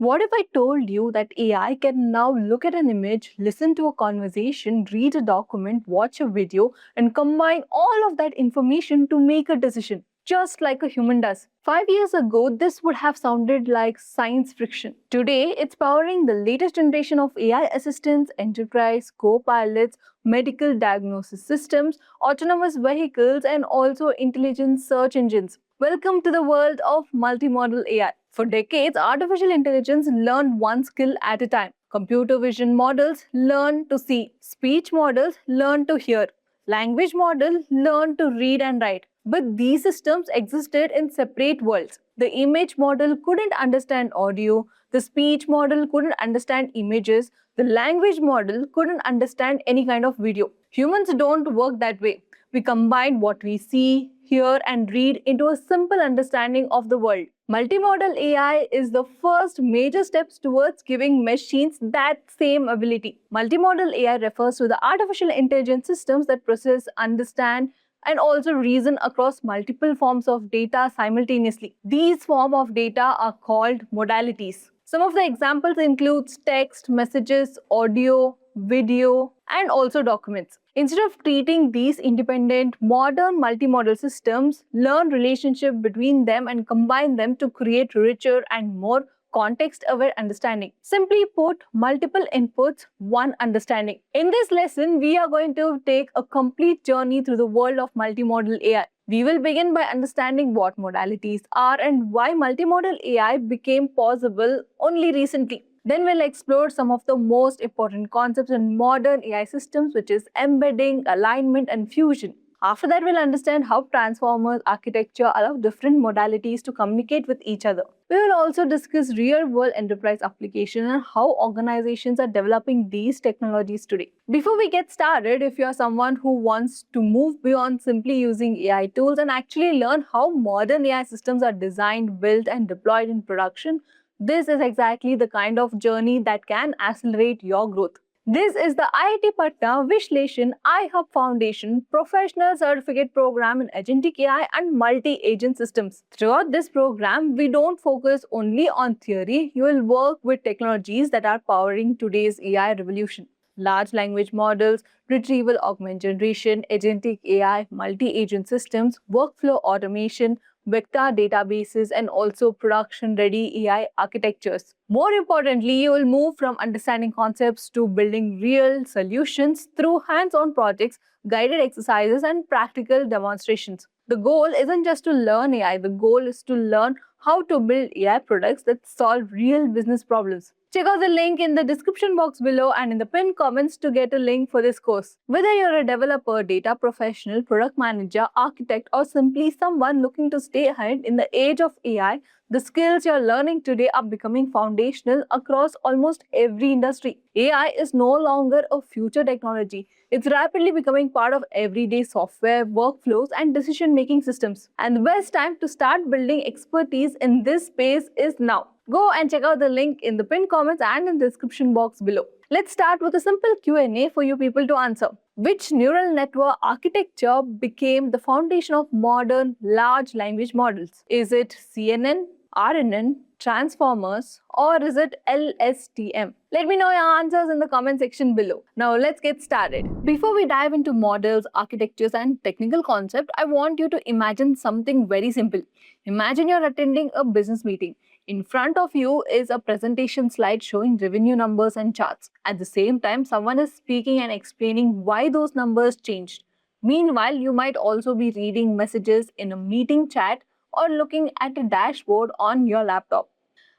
What if I told you that AI can now look at an image, listen to a conversation, read a document, watch a video, and combine all of that information to make a decision, just like a human does? 5 years ago, this would have sounded like science fiction. Today, it's powering the latest generation of AI assistants, enterprise, co-pilots, medical diagnosis systems, autonomous vehicles, and also intelligent search engines. Welcome to the world of multimodal AI. For decades, artificial intelligence learned one skill at a time. Computer vision models learn to see, speech models learn to hear, language models learn to read and write. But these systems existed in separate worlds. The image model couldn't understand audio, the speech model couldn't understand images, the language model couldn't understand any kind of video. Humans don't work that way. We combine what we see, hear, and read into a simple understanding of the world. Multimodal AI is the first major steps towards giving machines that same ability. Multimodal AI refers to the artificial intelligence systems that process, understand, and also reason across multiple forms of data simultaneously. These forms of data are called modalities. Some of the examples include text, messages, audio, video, and also documents. Instead of treating these independent, modern multimodal systems, learn relationship between them and combine them to create richer and more context-aware understanding. Simply put, multiple inputs, one understanding. In this lesson, we are going to take a complete journey through the world of multimodal AI. We will begin by understanding what modalities are and why multimodal AI became possible only recently. Then we'll explore some of the most important concepts in modern AI systems, which is embedding, alignment, and fusion. After that, we'll understand how transformers architecture allow different modalities to communicate with each other. We will also discuss real-world enterprise applications and how organizations are developing these technologies today. Before we get started, if you are someone who wants to move beyond simply using AI tools and actually learn how modern AI systems are designed, built, and deployed in production, this is exactly the kind of journey that can accelerate your growth. This is the IIT Patna Vishleshan iHub Foundation Professional Certificate Program in Agentic AI and Multi-Agent Systems. Throughout this program, we don't focus only on theory. You will work with technologies that are powering today's AI revolution. Large language models, retrieval augmented generation, agentic AI, multi-agent systems, workflow automation, vector databases, and also production-ready AI architectures. More importantly, you will move from understanding concepts to building real solutions through hands-on projects, guided exercises, and practical demonstrations. The goal isn't just to learn AI, the goal is to learn how to build AI products that solve real business problems. Check out the link in the description box below and in the pinned comments to get a link for this course. Whether you're a developer, data professional, product manager, architect, or simply someone looking to stay ahead in the age of AI, the skills you're learning today are becoming foundational across almost every industry. AI is no longer a future technology. It's rapidly becoming part of everyday software, workflows, and decision-making systems. And the best time to start building expertise in this space is now. Go and check out the link in the pinned comments and in the description box below. Let's start with a simple Q&A for you people to answer. Which neural network architecture became the foundation of modern large language models? Is it CNN, RNN, Transformers, or is it LSTM? Let me know your answers in the comment section below. Now let's get started. Before we dive into models, architectures, and technical concepts, I want you to imagine something very simple. Imagine you're attending a business meeting. In front of you is a presentation slide showing revenue numbers and charts. At the same time, someone is speaking and explaining why those numbers changed. Meanwhile, you might also be reading messages in a meeting chat or looking at a dashboard on your laptop.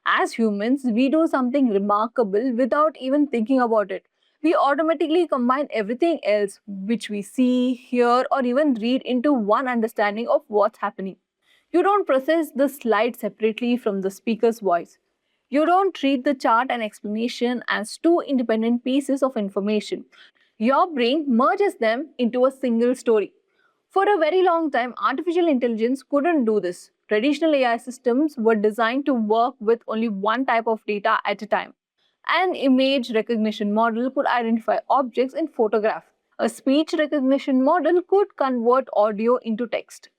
As humans, we do something remarkable without even thinking about it. We automatically combine everything else which we see, hear, or even read into one understanding of what's happening. You don't process the slide separately from the speaker's voice. You don't treat the chart and explanation as two independent pieces of information. Your brain merges them into a single story. For a very long time, artificial intelligence couldn't do this. Traditional AI systems were designed to work with only one type of data at a time. An image recognition model could identify objects in photograph. A speech recognition model could convert audio into text.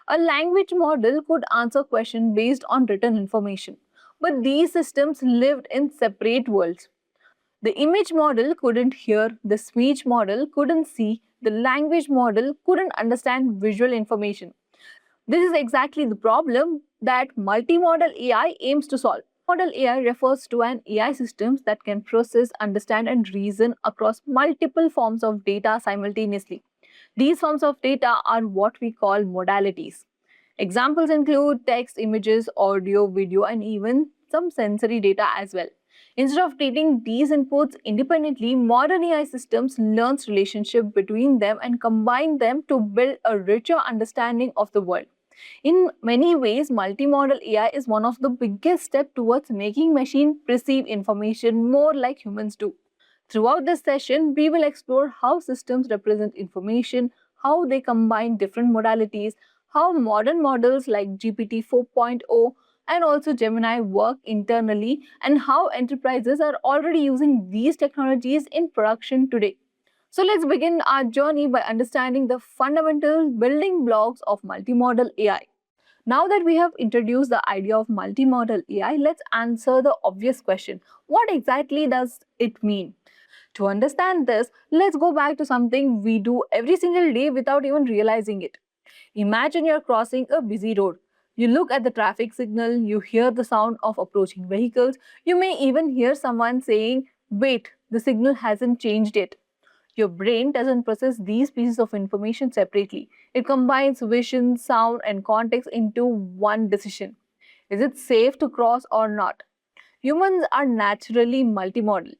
A language model could answer questions based on written information. But these systems lived in separate worlds. The image model couldn't hear, the speech model couldn't see, the language model couldn't understand visual information. This is exactly the problem that multimodal AI aims to solve. Model AI refers to an AI systems that can process, understand, and reason across multiple forms of data simultaneously. These forms of data are what we call modalities. Examples include text, images, audio, video, and even some sensory data as well. Instead of treating these inputs independently, modern AI systems learns relationship between them and combine them to build a richer understanding of the world. In many ways, multimodal AI is one of the biggest steps towards making machine perceive information more like humans do. Throughout this session, we will explore how systems represent information, how they combine different modalities, how modern models like GPT 4.0 and also Gemini work internally, and how enterprises are already using these technologies in production today. So let's begin our journey by understanding the fundamental building blocks of multimodal AI. Now that we have introduced the idea of multimodal AI, let's answer the obvious question. What exactly does it mean? To understand this, let's go back to something we do every single day without even realizing it. Imagine you're crossing a busy road. You look at the traffic signal, you hear the sound of approaching vehicles, you may even hear someone saying, "Wait, the signal hasn't changed yet." Your brain doesn't process these pieces of information separately. It combines vision, sound, and context into one decision. Is it safe to cross or not? Humans are naturally multimodal.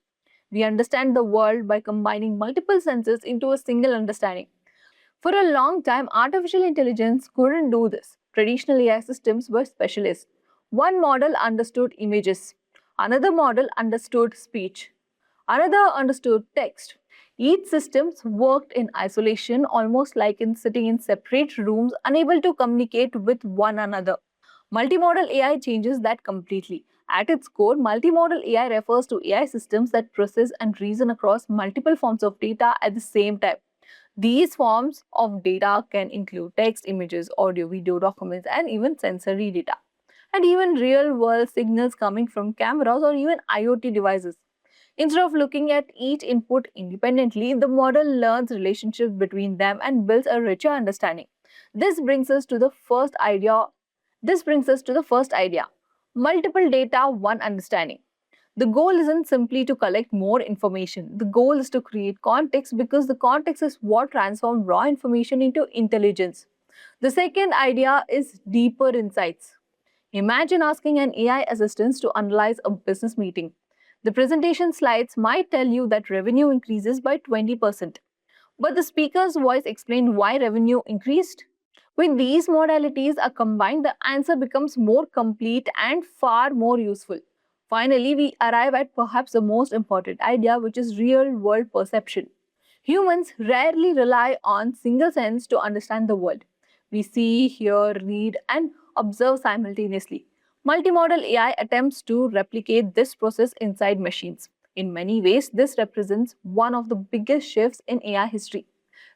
We understand the world by combining multiple senses into a single understanding. For a long time, artificial intelligence couldn't do this. Traditional AI systems were specialists. One model understood images, another model understood speech, another understood text. Each system worked in isolation, almost like in sitting in separate rooms, unable to communicate with one another. Multimodal AI changes that completely. At its core, multimodal AI refers to AI systems that process and reason across multiple forms of data at the same time. These forms of data can include text, images, audio, video, documents, and even sensory data, and even real world signals coming from cameras or even IoT devices. Instead of looking at each input independently, the model learns relationships between them and builds a richer understanding. This brings us to the first idea. This brings us to the first idea. Multiple data, one understanding. The goal isn't simply to collect more information. The goal is to create context because the context is what transforms raw information into intelligence. The second idea is deeper insights. Imagine asking an AI assistant to analyze a business meeting. The presentation slides might tell you that revenue increases by 20%, but the speaker's voice explained why revenue increased. When these modalities are combined, the answer becomes more complete and far more useful. Finally, we arrive at perhaps the most important idea, which is real world perception. Humans rarely rely on single sense to understand the world. We see, hear, read, and observe simultaneously. Multimodal AI attempts to replicate this process inside machines. In many ways, this represents one of the biggest shifts in AI history,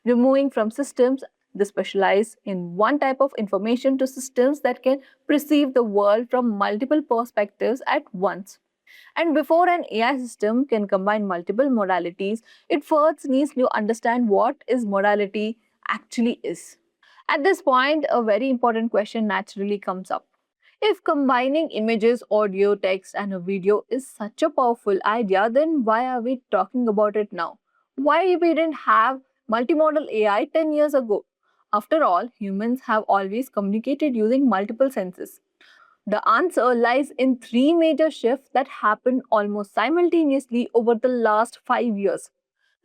removing from systems that specialize in one type of information to systems that can perceive the world from multiple perspectives at once. And before an AI system can combine multiple modalities, it first needs to understand what is modality actually is. At this point, a very important question naturally comes up. If combining images, audio, text, and a video is such a powerful idea, then why are we talking about it now? Why we didn't have multimodal AI 10 years ago? After all, humans have always communicated using multiple senses. The answer lies in three major shifts that happened almost simultaneously over the last 5 years.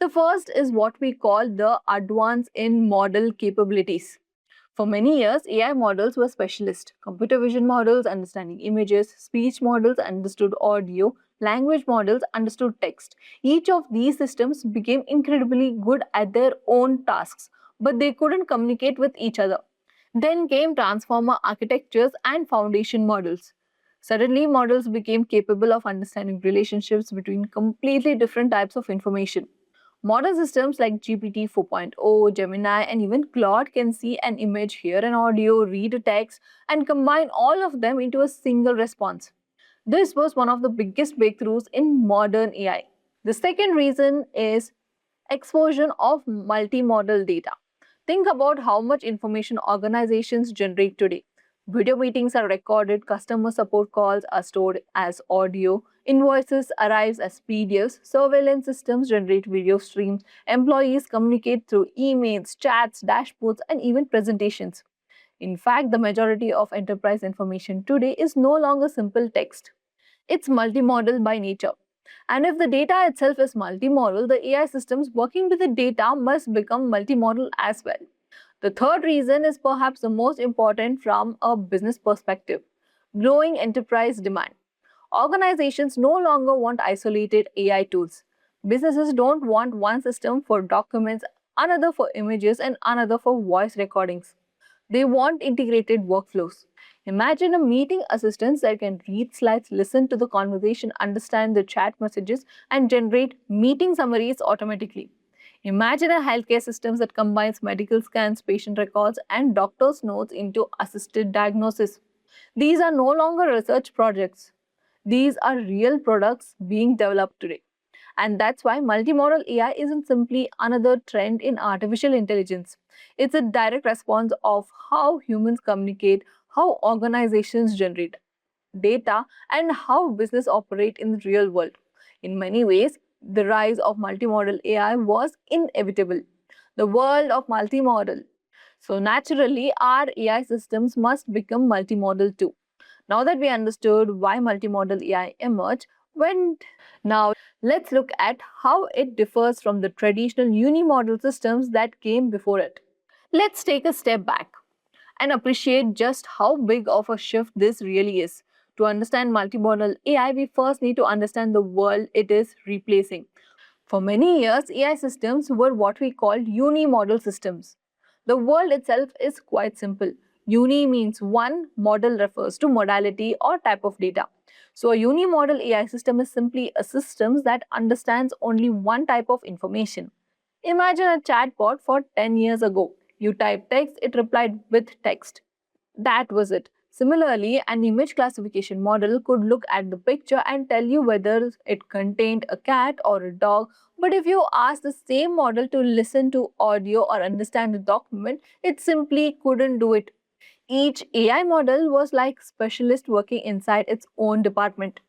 The first is what we call the advance in model capabilities. For many years, AI models were specialists. Computer vision models understanding images, speech models understood audio, language models understood text. Each of these systems became incredibly good at their own tasks, but they couldn't communicate with each other. Then came transformer architectures and foundation models. Suddenly, models became capable of understanding relationships between completely different types of information. Modern systems like GPT 4.0, Gemini, and even Claude can see an image, hear an audio, read a text, and combine all of them into a single response. This was one of the biggest breakthroughs in modern AI. The second reason is explosion of multimodal data. Think about how much information organizations generate today. Video meetings are recorded, customer support calls are stored as audio, invoices arrive as PDFs, surveillance systems generate video streams, employees communicate through emails, chats, dashboards, and even presentations. In fact, the majority of enterprise information today is no longer simple text. It's multimodal by nature. And if the data itself is multimodal, the AI systems working with the data must become multimodal as well. The third reason is perhaps the most important from a business perspective: growing enterprise demand. Organizations no longer want isolated AI tools. Businesses don't want one system for documents, another for images, and another for voice recordings. They want integrated workflows. Imagine a meeting assistant that can read slides, listen to the conversation, understand the chat messages, and generate meeting summaries automatically. Imagine a healthcare system that combines medical scans, patient records, and doctor's notes into assisted diagnosis. These are no longer research projects. These are real products being developed today. And that's why multimodal AI isn't simply another trend in artificial intelligence. It's a direct response of how humans communicate, how organizations generate data, and how business operate in the real world. In many ways, the rise of multimodal AI was inevitable. The world of multimodal. So naturally, our AI systems must become multimodal too. Now that we understood why multimodal AI emerged, when now let's look at how it differs from the traditional unimodal systems that came before it. Let's take a step back and appreciate just how big of a shift this really is. To understand multimodal AI, we first need to understand the world it is replacing. For many years, AI systems were what we called unimodal systems. The world itself is quite simple. Uni means one, model refers to modality or type of data. So a unimodal AI system is simply a system that understands only one type of information. Imagine a chatbot for 10 years ago. You type text, it replied with text. That was it. Similarly, an image classification model could look at the picture and tell you whether it contained a cat or a dog. But if you ask the same model to listen to audio or understand a document, it simply couldn't do it. Each AI model was like specialist working inside its own department.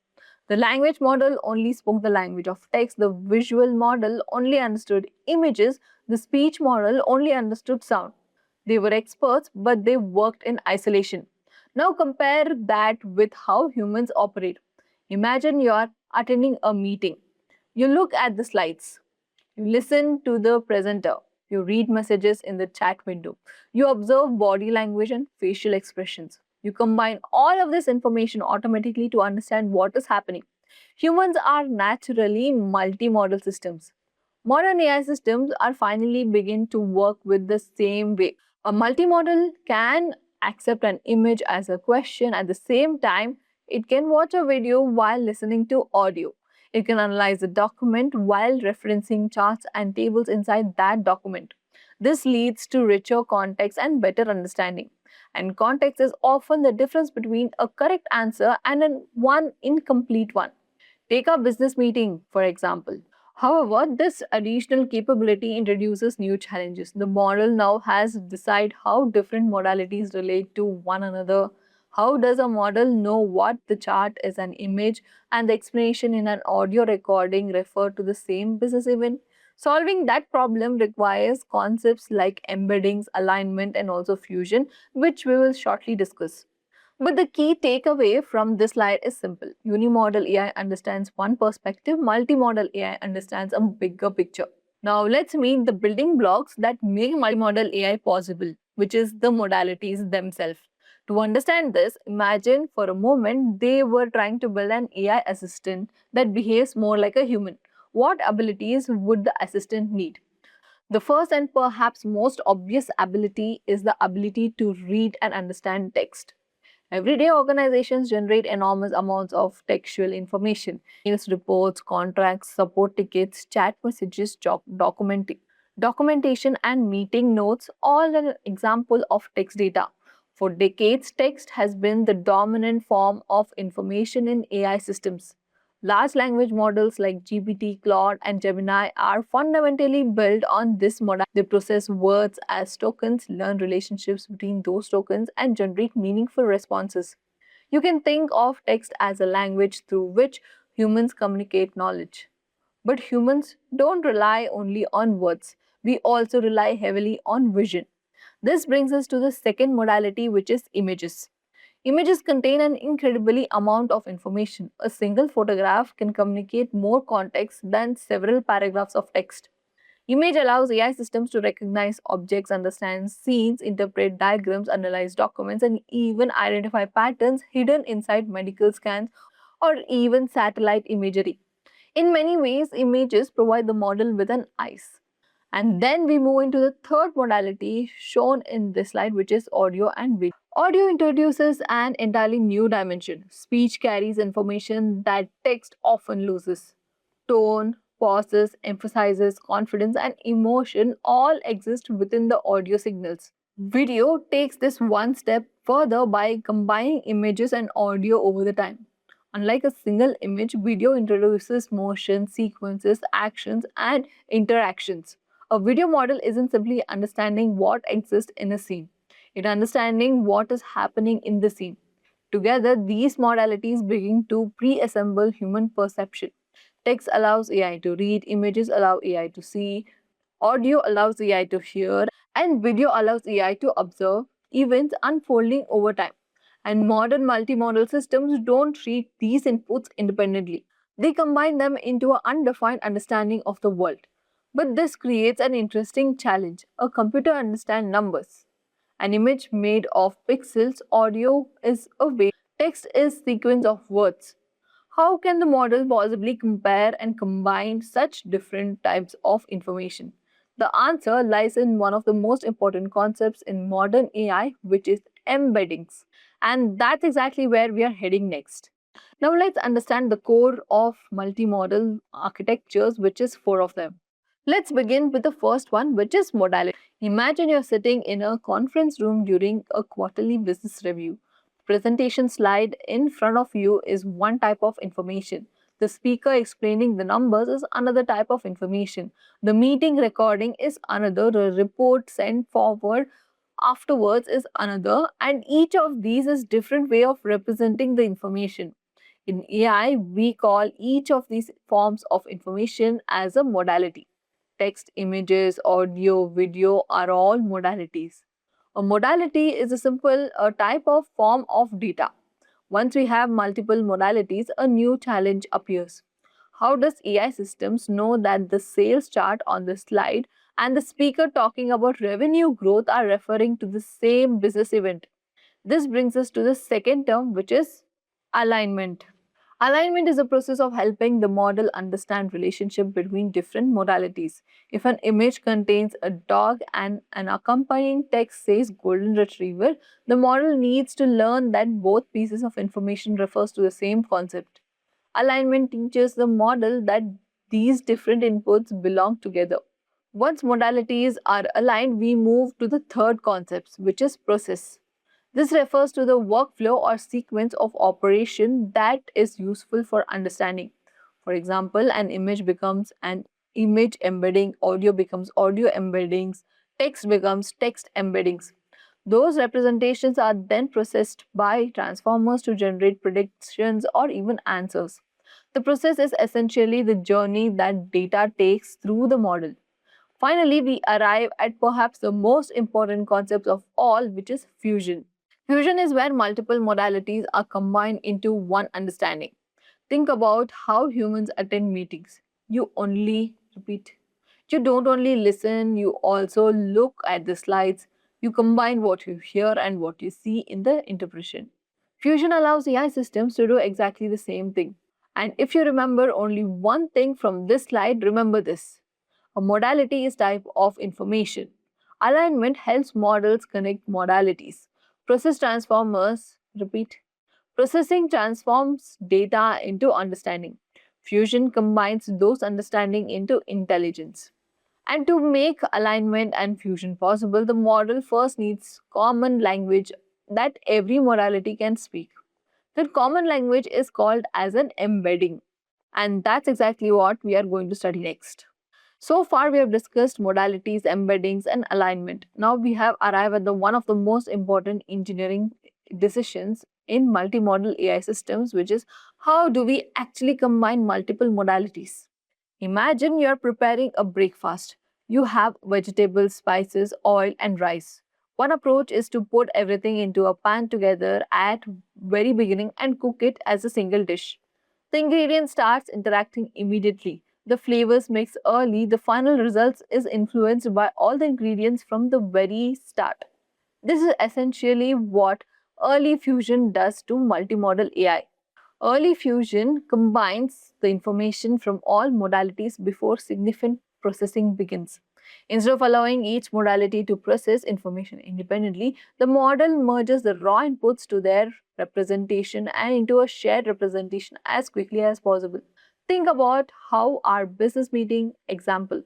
The language model only spoke the language of text, the visual model only understood images, the speech model only understood sound. They were experts, but they worked in isolation. Now compare that with how humans operate. Imagine you're attending a meeting. You look at the slides. You listen to the presenter. You read messages in the chat window. You observe body language and facial expressions. You combine all of this information automatically to understand what is happening. Humans are naturally multimodal systems. Modern AI systems are finally beginning to work with the same way. A multimodal can accept an image as a question at the same time. It can watch a video while listening to audio. It can analyze a document while referencing charts and tables inside that document. This leads to richer context and better understanding. And context is often the difference between a correct answer and one incomplete one. Take a business meeting, for example. However, this additional capability introduces new challenges. The model now has to decide how different modalities relate to one another. How does a model know what the chart is an image and the explanation in an audio recording refer to the same business event? Solving that problem requires concepts like embeddings, alignment, and also fusion, which we will shortly discuss. But the key takeaway from this slide is simple. Unimodal AI understands one perspective, multimodal AI understands a bigger picture. Now let's meet the building blocks that make multimodal AI possible, which is the modalities themselves. To understand this, imagine for a moment they were trying to build an AI assistant that behaves more like a human. What abilities would the assistant need? The first and perhaps most obvious ability is the ability to read and understand text. Everyday organizations generate enormous amounts of textual information: emails, reports, contracts, support tickets, chat messages, documentation, and meeting notes, all an example of text data. For decades, text has been the dominant form of information in AI systems. Large language models like GPT, Claude, and Gemini are fundamentally built on this model. They process words as tokens, learn relationships between those tokens, and generate meaningful responses. You can think of text as a language through which humans communicate knowledge. But humans don't rely only on words, we also rely heavily on vision. This brings us to the second modality, which is images. Images contain an incredibly amount of information. A single photograph can communicate more context than several paragraphs of text. Image allows AI systems to recognize objects, understand scenes, interpret diagrams, analyze documents, and even identify patterns hidden inside medical scans or even satellite imagery. In many ways, images provide the model with an eyes. And then we move into the third modality shown in this slide, which is audio and video. Audio introduces an entirely new dimension. Speech carries information that text often loses. Tone, pauses, emphasizes, confidence, and emotion all exist within the audio signals. Video takes this one step further by combining images and audio over the time. Unlike a single image, video introduces motion, sequences, actions, and interactions. A video model isn't simply understanding what exists in a scene, it's understanding what is happening in the scene. Together, these modalities begin to pre-assemble human perception. Text allows AI to read, images allow AI to see, audio allows AI to hear, and video allows AI to observe events unfolding over time. And modern multimodal systems don't treat these inputs independently. They combine them into an undefined understanding of the world. But this creates an interesting challenge. A computer understands numbers. An image made of pixels, audio is a wave, text is sequence of words. How can the model possibly compare and combine such different types of information? The answer lies in one of the most important concepts in modern AI, which is embeddings. And that's exactly where we are heading next. Now let's understand the core of multimodal architectures, which is four of them. Let's begin with the first one, which is modality. Imagine you're sitting in a conference room during a quarterly business review. Presentation slide in front of you is one type of information. The speaker explaining the numbers is another type of information. The meeting recording is another. The report sent forward afterwards is another. And each of these is different way of representing the information. In AI, we call each of these forms of information as a modality. Text, images, audio, video are all modalities. A modality is a simple type of form of data. Once we have multiple modalities, a new challenge appears. How does AI systems know that the sales chart on the slide and the speaker talking about revenue growth are referring to the same business event? This brings us to the second term, which is alignment. Alignment is a process of helping the model understand relationship between different modalities. If an image contains a dog and an accompanying text says golden retriever, the model needs to learn that both pieces of information refers to the same concept. Alignment teaches the model that these different inputs belong together. Once modalities are aligned, we move to the third concept, which is process. This refers to the workflow or sequence of operation that is useful for understanding. For example, an image becomes an image embedding, audio becomes audio embeddings, text becomes text embeddings. Those representations are then processed by transformers to generate predictions or even answers. The process is essentially the journey that data takes through the model. Finally, we arrive at perhaps the most important concept of all, which is fusion. Fusion is where multiple modalities are combined into one understanding. Think about how humans attend meetings. You only repeat. You don't only listen, you also look at the slides. You combine what you hear and what you see in the interpretation. Fusion allows AI systems to do exactly the same thing. And if you remember only one thing from this slide, remember this. A modality is type of information. Alignment helps models connect modalities. Process transformers, repeat. Processing transforms data into understanding. Fusion combines those understanding into intelligence. And to make alignment and fusion possible, the model first needs common language that every modality can speak. That common language is called as an embedding. And that's exactly what we are going to study next. So far, we have discussed modalities, embeddings, and alignment. Now we have arrived at the one of the most important engineering decisions in multimodal AI systems, which is how do we actually combine multiple modalities? Imagine you are preparing a breakfast. You have vegetables, spices, oil, and rice. One approach is to put everything into a pan together at very beginning and cook it as a single dish. The ingredient starts interacting immediately. The flavors mix early. The final results is influenced by all the ingredients from the very start. This is essentially what early fusion does to multimodal AI. Early fusion combines the information from all modalities before significant processing begins. Instead of allowing each modality to process information independently, the model merges the raw inputs to their representation and into a shared representation as quickly as possible. Think about how our business meeting example.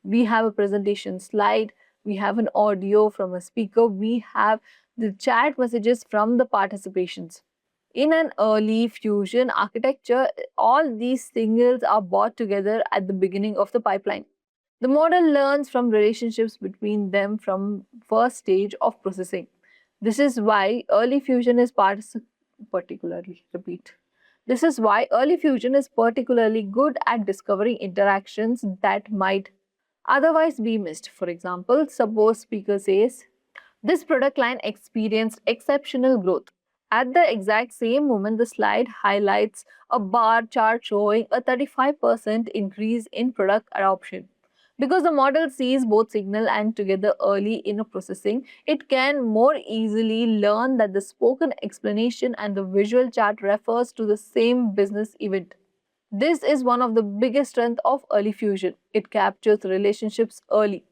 We have a presentation slide, we have an audio from a speaker, we have the chat messages from the participations. In an early fusion architecture, all these signals are brought together at the beginning of the pipeline. The model learns from relationships between them from first stage of processing. This is why early fusion is particularly repeat. This is why early fusion is particularly good at discovering interactions that might otherwise be missed. For example, suppose speaker says, this product line experienced exceptional growth. At the exact same moment, the slide highlights a bar chart showing a 35% increase in product adoption. Because the model sees both signal and together early in a processing, it can more easily learn that the spoken explanation and the visual chart refers to the same business event. This is one of the biggest strengths of early fusion. It captures relationships early.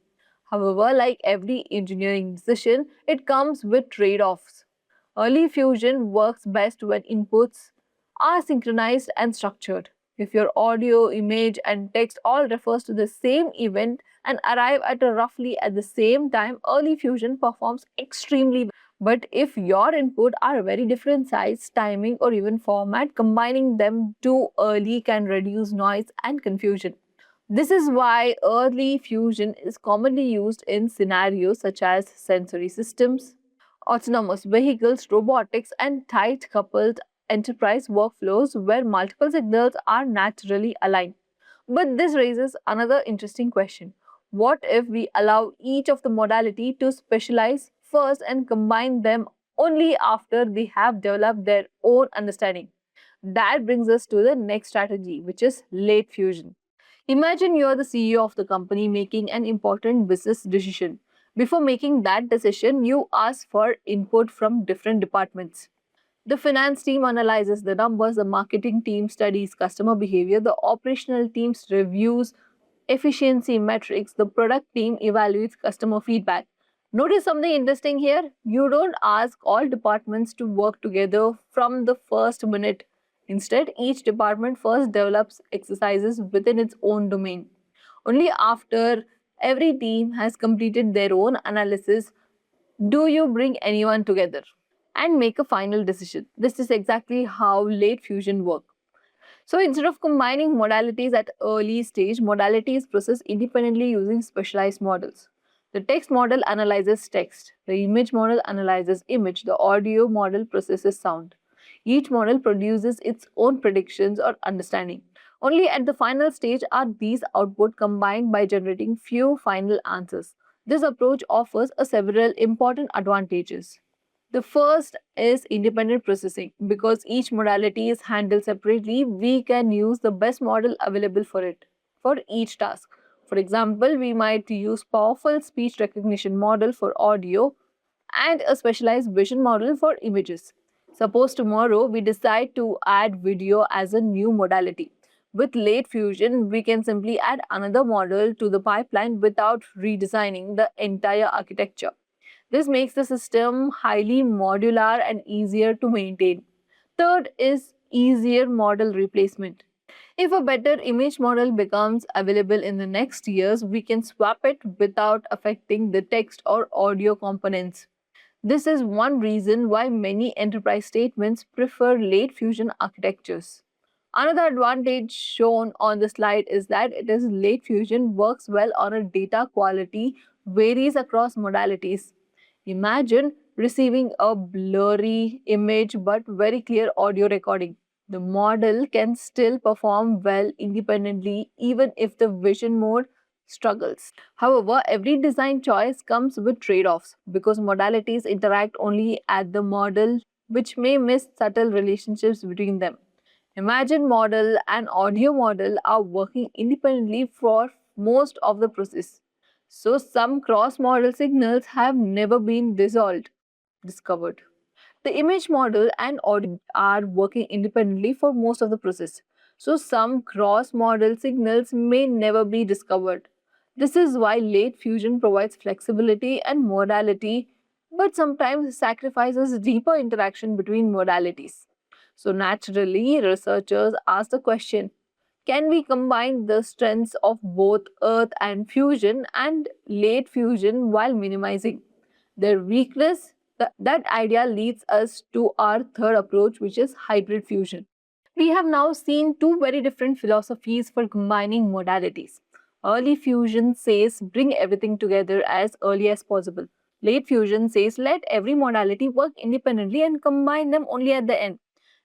However, like every engineering decision, it comes with trade offs. Early fusion works best when inputs are synchronized and structured. If your audio, image, and text all refers to the same event and arrive at a roughly at the same time, early fusion performs extremely well. But if your input are very different size, timing, or even format, combining them too early can reduce noise and confusion. This is why early fusion is commonly used in scenarios such as sensory systems, autonomous vehicles, robotics, and tight coupled enterprise workflows where multiple signals are naturally aligned. But this raises another interesting question. What if we allow each of the modality to specialize first and combine them only after they have developed their own understanding? That brings us to the next strategy, which is late fusion. Imagine you're the CEO of the company making an important business decision. Before making that decision, you ask for input from different departments. The finance team analyzes the numbers, the marketing team studies customer behavior, the operational teams reviews efficiency metrics, the product team evaluates customer feedback. Notice something interesting here? You don't ask all departments to work together from the first minute. Instead, each department first develops exercises within its own domain. Only after every team has completed their own analysis do you bring anyone together and make a final decision. This is exactly how late fusion works. So instead of combining modalities at early stage, modalities process independently using specialized models. The text model analyzes text, the image model analyzes image, the audio model processes sound. Each model produces its own predictions or understanding. Only at the final stage are these output combined by generating few final answers. This approach offers several important advantages. The first is independent processing. Because each modality is handled separately, we can use the best model available for it for each task. For example, we might use powerful speech recognition model for audio and a specialized vision model for images. Suppose tomorrow we decide to add video as a new modality. With late fusion, we can simply add another model to the pipeline without redesigning the entire architecture. This makes the system highly modular and easier to maintain. Third is easier model replacement. If a better image model becomes available in the next years, we can swap it without affecting the text or audio components. This is one reason why many enterprise statements prefer late fusion architectures. Another advantage shown on the slide is that it is late fusion works well on a data quality varies across modalities. Imagine receiving a blurry image but very clear audio recording. The model can still perform well independently even if the vision mode struggles. However, every design choice comes with trade offs because modalities interact only at the model, which may miss subtle relationships between them. Imagine model and audio model are working independently for most of the process. So some cross-model signals have never been discovered. The image model and audio are working independently for most of the process. So some cross-model signals may never be discovered. This is why late fusion provides flexibility and modality, but sometimes sacrifices deeper interaction between modalities. So naturally, researchers ask the question, can we combine the strengths of both Earth and fusion and late fusion while minimizing their weakness? That idea leads us to our third approach, which is hybrid fusion. We have now seen two very different philosophies for combining modalities. Early fusion says bring everything together as early as possible. Late fusion says let every modality work independently and combine them only at the end.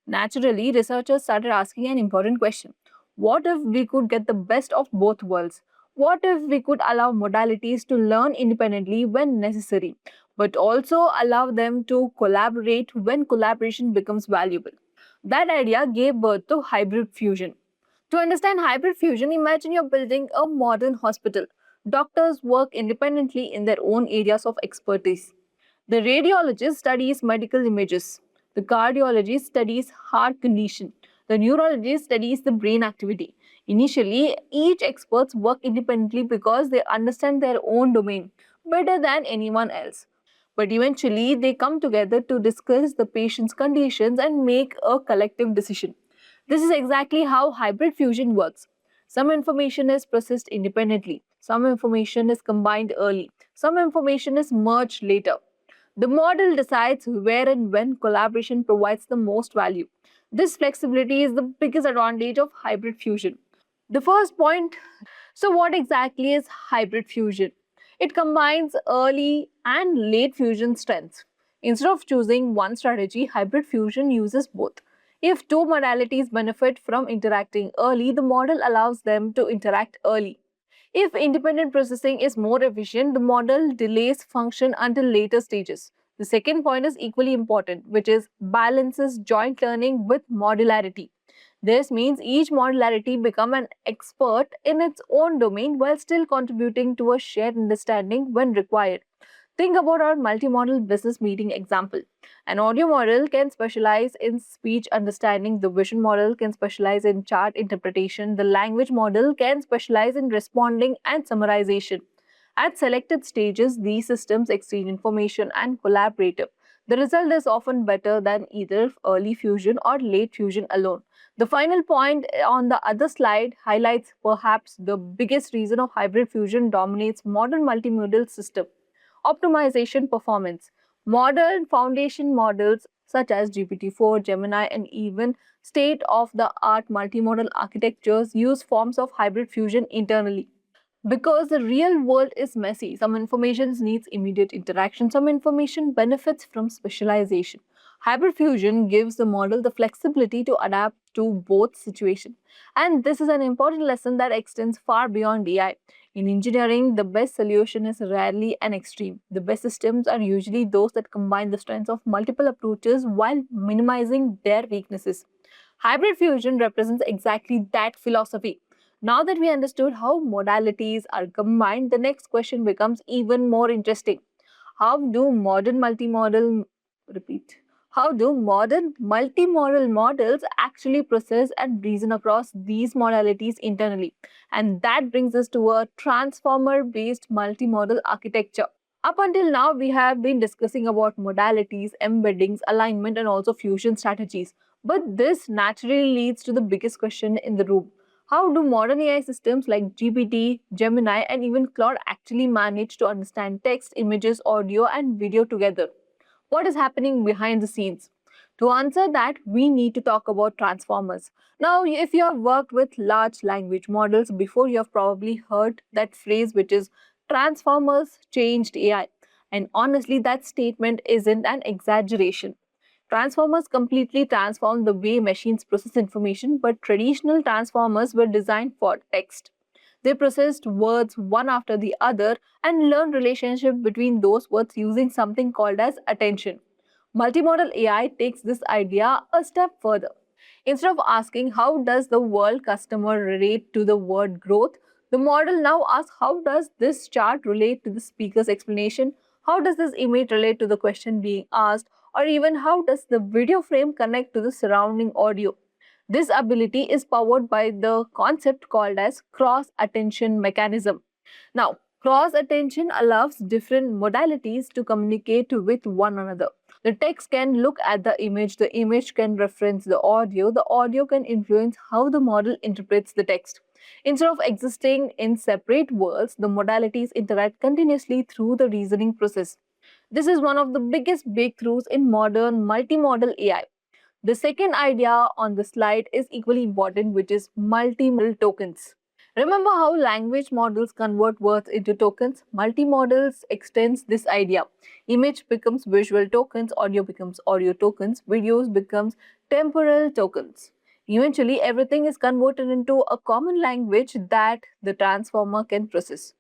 Naturally, researchers started asking an important question. What if we could get the best of both worlds? What if we could allow modalities to learn independently when necessary, but also allow them to collaborate when collaboration becomes valuable? That idea gave birth to hybrid fusion. To understand hybrid fusion, imagine you're building a modern hospital. Doctors work independently in their own areas of expertise. The radiologist studies medical images. The cardiologist studies heart condition. The neurologist studies the brain activity. Initially, each experts work independently because they understand their own domain better than anyone else. But eventually, they come together to discuss the patient's conditions and make a collective decision. This is exactly how hybrid fusion works. Some information is processed independently, some information is combined early, some information is merged later. The model decides where and when collaboration provides the most value. This flexibility is the biggest advantage of hybrid fusion. The first point, so what exactly is hybrid fusion? It combines early and late fusion strengths. Instead of choosing one strategy, hybrid fusion uses both. If two modalities benefit from interacting early, the model allows them to interact early. If independent processing is more efficient, the model delays function until later stages. The second point is equally important, which is balances joint learning with modularity. This means each modularity become an expert in its own domain while still contributing to a shared understanding when required. Think about our multimodal business meeting example. An audio model can specialize in speech understanding, the vision model can specialize in chart interpretation, the language model can specialize in responding and summarization. At selected stages, these systems exchange information and collaborate. The result is often better than either early fusion or late fusion alone. The final point on the other slide highlights perhaps the biggest reason of hybrid fusion dominates modern multimodal system: optimization performance. Modern foundation models such as GPT-4, Gemini, and even state-of-the-art multimodal architectures use forms of hybrid fusion internally. Because the real world is messy, some information needs immediate interaction, some information benefits from specialization. Hybrid fusion gives the model the flexibility to adapt to both situations. And this is an important lesson that extends far beyond AI. In engineering, the best solution is rarely an extreme. The best systems are usually those that combine the strengths of multiple approaches while minimizing their weaknesses. Hybrid fusion represents exactly that philosophy. Now that we understood how modalities are combined, the next question becomes even more interesting. How do modern multimodal repeat? How do modern multimodal models actually process and reason across these modalities internally? And that brings us to a transformer based multimodal architecture. Up until now, we have been discussing about modalities, embeddings, alignment, and also fusion strategies. But this naturally leads to the biggest question in the room. How do modern AI systems like GPT, Gemini, and even Claude actually manage to understand text, images, audio, and video together? What is happening behind the scenes? To answer that, we need to talk about transformers. Now, if you have worked with large language models before, you have probably heard that phrase, which is transformers changed AI. And honestly, that statement isn't an exaggeration. Transformers completely transformed the way machines process information, but traditional transformers were designed for text. They processed words one after the other and learned relationship between those words using something called as attention. Multimodal AI takes this idea a step further. Instead of asking how does the world customer relate to the word growth, the model now asks how does this chart relate to the speaker's explanation, how does this image relate to the question being asked, or even how does the video frame connect to the surrounding audio. This ability is powered by the concept called as cross attention mechanism. Now, cross attention allows different modalities to communicate with one another. The text can look at the image can reference the audio can influence how the model interprets the text. Instead of existing in separate worlds, the modalities interact continuously through the reasoning process. This is one of the biggest breakthroughs in modern multimodal AI. The second idea on the slide is equally important, which is multimodal tokens. Remember how language models convert words into tokens? Multimodals extends this idea. Image becomes visual tokens, audio becomes audio tokens, videos becomes temporal tokens. Eventually, everything is converted into a common language that the transformer can process.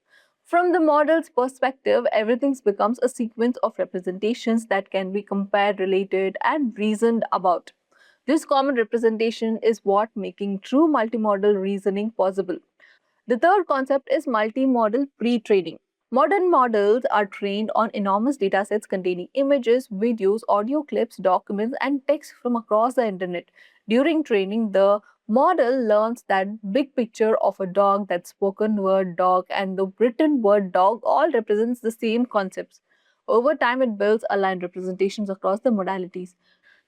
From the model's perspective, everything becomes a sequence of representations that can be compared, related, and reasoned about. This common representation is what making true multimodal reasoning possible. The third concept is multimodal pre-training. Modern models are trained on enormous datasets containing images, videos, audio clips, documents, and text from across the internet. During training, the model learns that big picture of a dog, that spoken word dog, and the written word dog all represents the same concepts. Over time, it builds aligned representations across the modalities.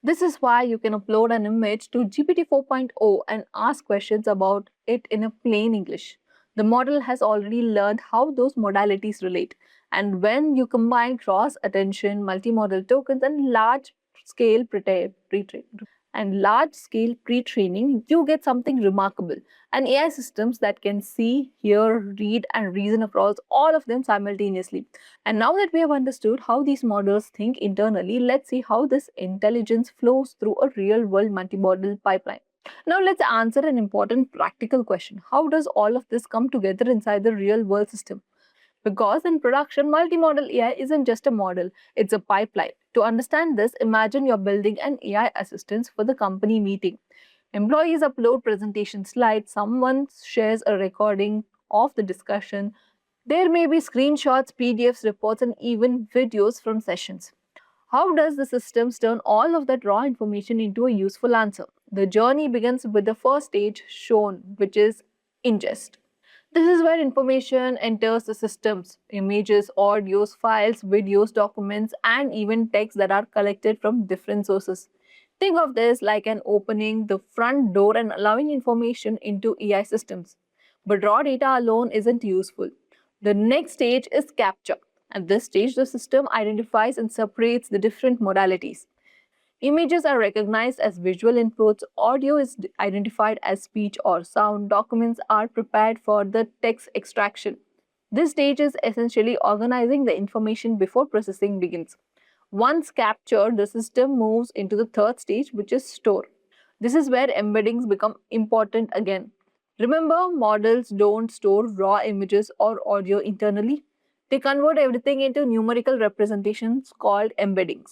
This is why you can upload an image to GPT 4.0 and ask questions about it in a plain English. The model has already learned how those modalities relate. And when you combine cross attention, multimodal tokens, and large scale pre-training, you get something remarkable. An AI systems that can see, hear, read, and reason across all of them simultaneously. And now that we have understood how these models think internally, let's see how this intelligence flows through a real world multimodal pipeline. Now let's answer an important practical question. How does all of this come together inside the real world system? Because in production, multimodal AI isn't just a model, it's a pipeline. To understand this, imagine you're building an AI assistant for the company meeting. Employees upload presentation slides, someone shares a recording of the discussion. There may be screenshots, PDFs, reports, and even videos from sessions. How does the system turn all of that raw information into a useful answer? The journey begins with the first stage shown, which is ingest. This is where information enters the systems images, audios, files, videos, documents, and even text that are collected from different sources. Think of this like an opening the front door and allowing information into AI systems. But raw data alone isn't useful. The next stage is capture. At this stage, the system identifies and separates the different modalities. Images are recognized as visual inputs, audio is identified as speech or sound, documents are prepared for the text extraction. This stage is essentially organizing the information before processing begins. Once captured, the system moves into the third stage, which is store. This is where embeddings become important again. Remember, models don't store raw images or audio internally. They convert everything into numerical representations called embeddings.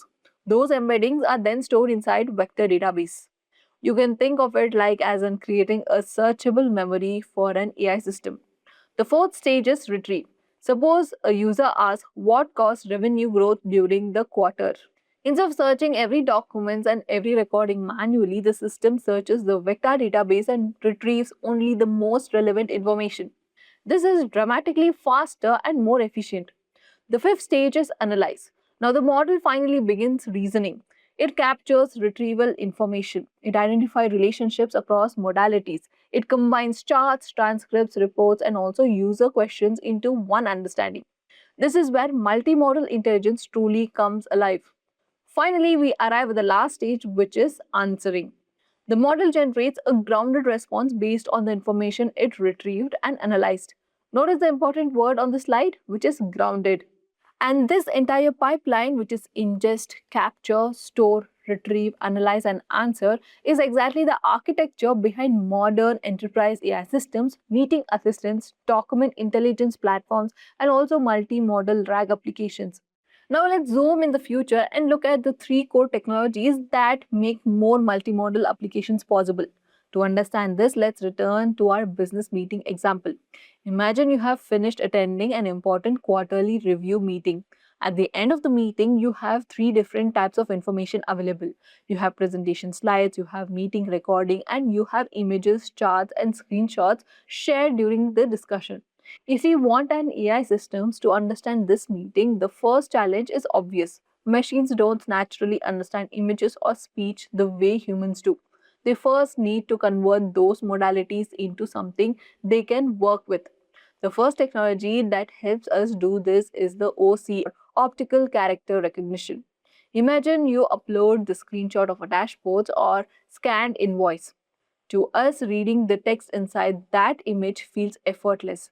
Those embeddings are then stored inside vector database. You can think of it like as in creating a searchable memory for an AI system. The fourth stage is retrieve. Suppose a user asks what caused revenue growth during the quarter. Instead of searching every document and every recording manually, the system searches the vector database and retrieves only the most relevant information. This is dramatically faster and more efficient. The fifth stage is analyze. Now the model finally begins reasoning. It captures retrieval information. It identifies relationships across modalities. It combines charts, transcripts, reports, and also user questions into one understanding. This is where multimodal intelligence truly comes alive. Finally, we arrive at the last stage, which is answering. The model generates a grounded response based on the information it retrieved and analyzed. Notice the important word on the slide, which is grounded. And this entire pipeline, which is ingest, capture, store, retrieve, analyze, and answer, is exactly the architecture behind modern enterprise AI systems, meeting assistants, document intelligence platforms, and also multi-modal RAG applications. Now let's zoom in the future and look at the three core technologies that make more multimodal applications possible. To understand this, let's return to our business meeting example. Imagine you have finished attending an important quarterly review meeting. At the end of the meeting, you have three different types of information available. You have presentation slides, you have meeting recording, and you have images, charts, and screenshots shared during the discussion. If you want an AI systems to understand this meeting, the first challenge is obvious. Machines don't naturally understand images or speech the way humans do. They first need to convert those modalities into something they can work with. The first technology that helps us do this is the OCR, optical character recognition. Imagine you upload the screenshot of a dashboard or scanned invoice. To us, reading the text inside that image feels effortless.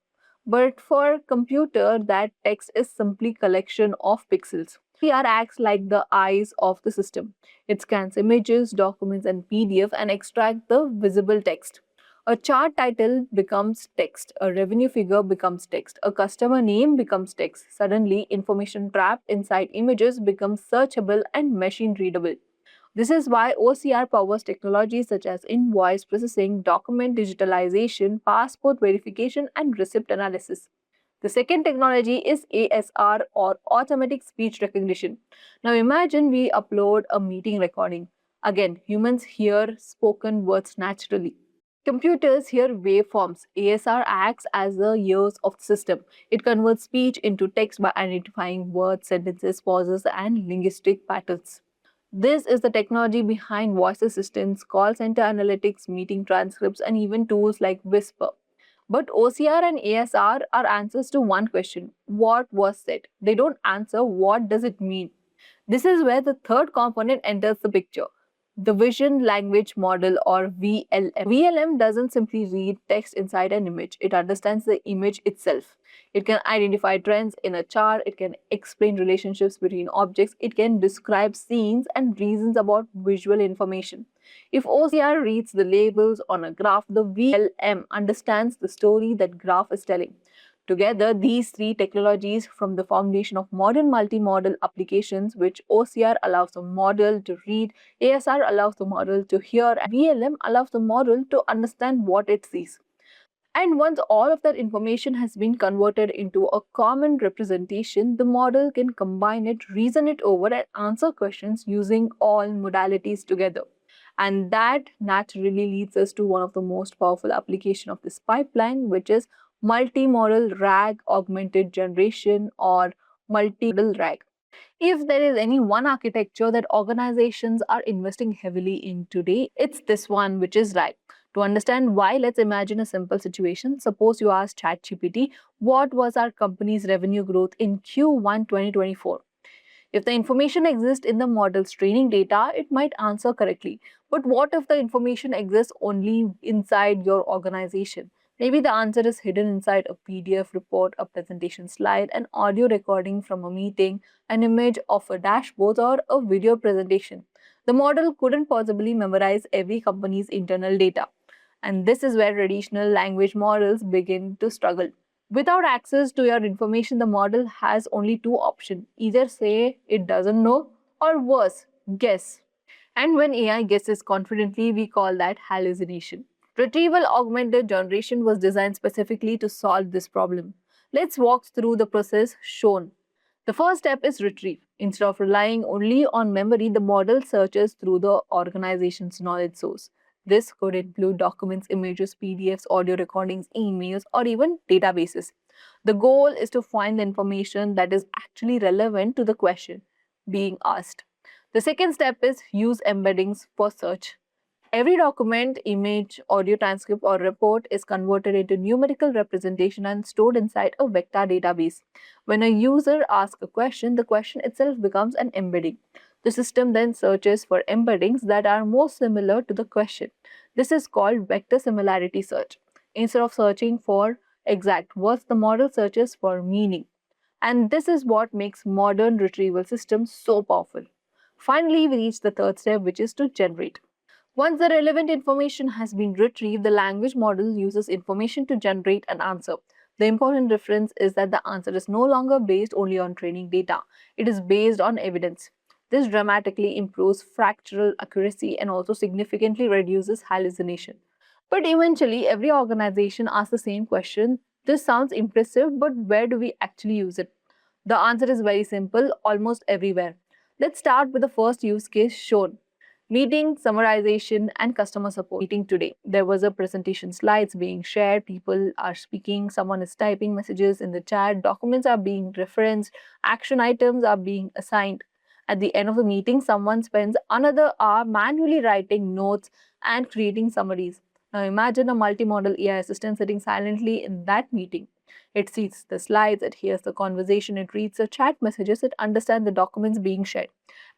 But for computer, that text is simply collection of pixels. OCR acts like the eyes of the system. It scans images, documents, and PDF and extracts the visible text. A chart title becomes text, a revenue figure becomes text, a customer name becomes text. Suddenly, information trapped inside images becomes searchable and machine readable. This is why OCR powers technologies such as invoice processing, document digitalization, passport verification, and receipt analysis. The second technology is ASR, or automatic speech recognition. Now imagine we upload a meeting recording. Again, humans hear spoken words naturally. Computers hear waveforms. ASR acts as the ears of the system. It converts speech into text by identifying words, sentences, pauses, and linguistic patterns. This is the technology behind voice assistants, call center analytics, meeting transcripts, and even tools like Whisper. But OCR and ASR are answers to one question: what was said? They don't answer what does it mean. This is where the third component enters the picture: the Vision Language Model, or VLM. VLM doesn't simply read text inside an image, it understands the image itself. It can identify trends in a chart, it can explain relationships between objects, it can describe scenes and reasons about visual information. If OCR reads the labels on a graph, the VLM understands the story that graph is telling. Together, these three technologies form the foundation of modern multimodal applications, which OCR allows the model to read, ASR allows the model to hear, and VLM allows the model to understand what it sees. And once all of that information has been converted into a common representation, the model can combine it, reason it over, and answer questions using all modalities together. And that naturally leads us to one of the most powerful application of this pipeline, which is multimodal RAG augmented generation, or multimodal RAG. If there is any one architecture that organizations are investing heavily in today, it's this one, which is RAG. To understand why, let's imagine a simple situation. Suppose you ask ChatGPT, what was our company's revenue growth in Q1 2024? If the information exists in the model's training data, it might answer correctly. But what if the information exists only inside your organization? Maybe the answer is hidden inside a PDF report, a presentation slide, an audio recording from a meeting, an image of a dashboard, or a video presentation. The model couldn't possibly memorize every company's internal data. And this is where traditional language models begin to struggle. Without access to your information, the model has only two options: either say it doesn't know, or worse, guess. And when AI guesses confidently, we call that hallucination. Retrieval augmented generation was designed specifically to solve this problem. Let's walk through the process shown. The first step is retrieve. Instead of relying only on memory, the model searches through the organization's knowledge source. This could include documents, images, PDFs, audio recordings, emails, or even databases. The goal is to find the information that is actually relevant to the question being asked. The second step is use embeddings for search. Every document, image, audio transcript, or report is converted into numerical representation and stored inside a vector database. When a user asks a question, the question itself becomes an embedding. The system then searches for embeddings that are most similar to the question. This is called vector similarity search. Instead of searching for exact words, the model searches for meaning. And this is what makes modern retrieval systems so powerful. Finally, we reach the third step, which is to generate. Once the relevant information has been retrieved, the language model uses information to generate an answer. The important difference is that the answer is no longer based only on training data, it is based on evidence. This dramatically improves fractal accuracy and also significantly reduces hallucination. But eventually, every organization asks the same question. This sounds impressive, but where do we actually use it? The answer is very simple, almost everywhere. Let's start with the first use case shown. Meeting, summarization, and customer support. Meeting today. There was a presentation slides being shared, people are speaking, someone is typing messages in the chat, documents are being referenced, action items are being assigned. At the end of the meeting, someone spends another hour manually writing notes and creating summaries. Now imagine a multimodal AI assistant sitting silently in that meeting. It sees the slides, it hears the conversation, it reads the chat messages, it understands the documents being shared.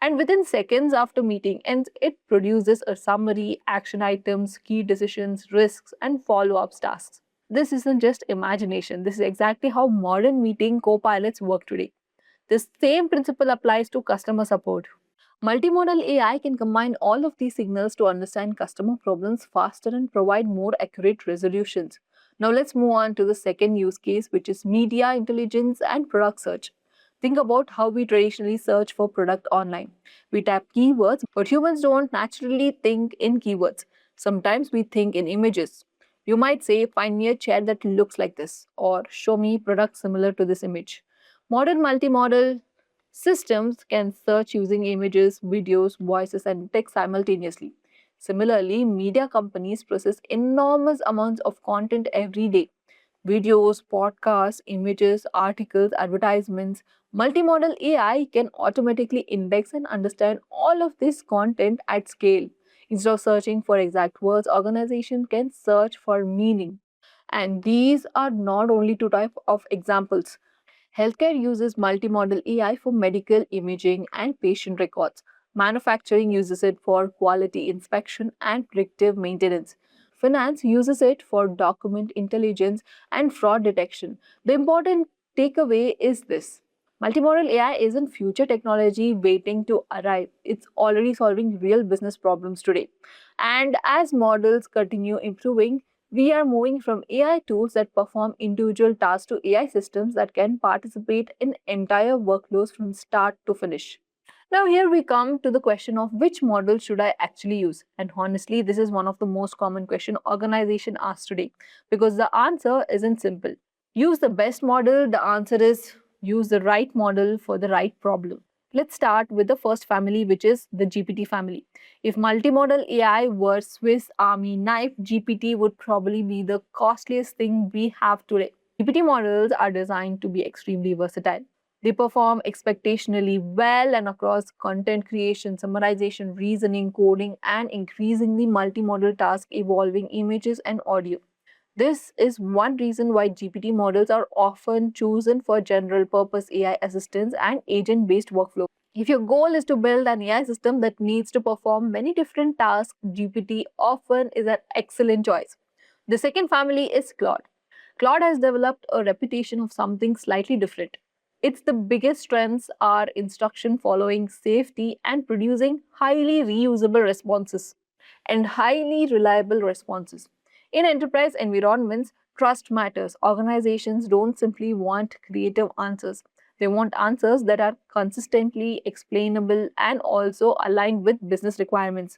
And within seconds after meeting ends, it produces a summary, action items, key decisions, risks, and follow-up tasks. This isn't just imagination. This is exactly how modern meeting co-pilots work today. This same principle applies to customer support. Multimodal AI can combine all of these signals to understand customer problems faster and provide more accurate resolutions. Now let's move on to the second use case, which is media intelligence and product search. Think about how we traditionally search for product online. We tap keywords, but humans don't naturally think in keywords. Sometimes we think in images. You might say, find me a chair that looks like this, or show me products similar to this image. Modern multimodal systems can search using images, videos, voices, and text simultaneously. Similarly, media companies process enormous amounts of content every day: videos, podcasts, images, articles, advertisements. Multimodal AI can automatically index and understand all of this content at scale. Instead of searching for exact words, organization can search for meaning. And these are not only two types of examples. Healthcare uses multimodal AI for medical imaging and patient records. Manufacturing uses it for quality inspection and predictive maintenance. Finance uses it for document intelligence and fraud detection. The important takeaway is this: multimodal AI isn't future technology waiting to arrive, it's already solving real business problems today. And as models continue improving, we are moving from AI tools that perform individual tasks to AI systems that can participate in entire workflows from start to finish. Now, here we come to the question of which model should I actually use? And honestly, this is one of the most common question organization asks today, because the answer isn't simple. Use the best model. The answer is use the right model for the right problem. Let's start with the first family, which is the GPT family. If multimodal AI were Swiss Army knife, GPT would probably be the costliest thing we have today. GPT models are designed to be extremely versatile. They perform expectationally well and across content creation, summarization, reasoning, coding, and increasingly multimodal tasks involving images and audio. This is one reason why GPT models are often chosen for general purpose AI assistants and agent based workflow. If your goal is to build an AI system that needs to perform many different tasks, GPT often is an excellent choice. The second family is Claude. Claude has developed a reputation of something slightly different. Its the biggest strengths are instruction following, safety, and producing highly reusable responses and highly reliable responses. In enterprise environments, trust matters. Organizations don't simply want creative answers. They want answers that are consistently explainable and also aligned with business requirements.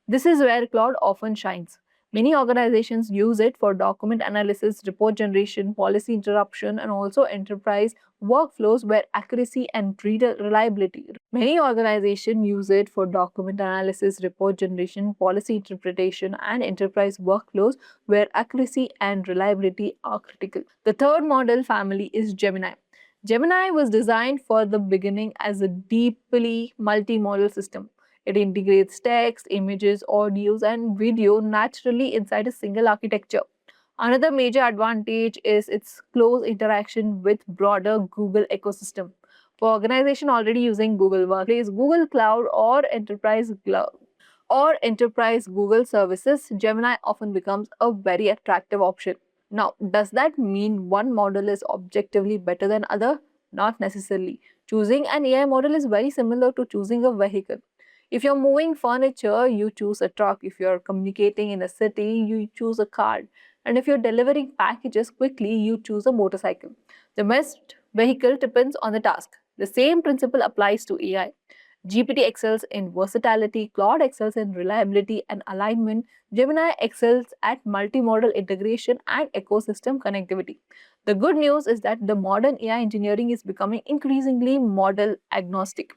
This is where Claude often shines. Many organizations use it for document analysis, report generation, policy interruption, and also enterprise workflows where accuracy and reliability. Many organizations use it for document analysis, report generation, policy interpretation, and enterprise workflows where accuracy and reliability are critical. The third model family is Gemini. Gemini was designed for the beginning as a deeply multimodal system. It integrates text, images, audios, and video naturally inside a single architecture. Another major advantage is its close interaction with broader Google ecosystem. For organization already using Google Workplace, Google Cloud, or enterprise Google services, Gemini often becomes a very attractive option. Now, does that mean one model is objectively better than other? Not necessarily. Choosing an AI model is very similar to choosing a vehicle. If you're moving furniture, you choose a truck. If you're communicating in a city, you choose a car. And if you're delivering packages quickly, you choose a motorcycle. The best vehicle depends on the task. The same principle applies to AI. GPT excels in versatility, Claude excels in reliability and alignment, Gemini excels at multimodal integration and ecosystem connectivity. The good news is that the modern AI engineering is becoming increasingly model agnostic.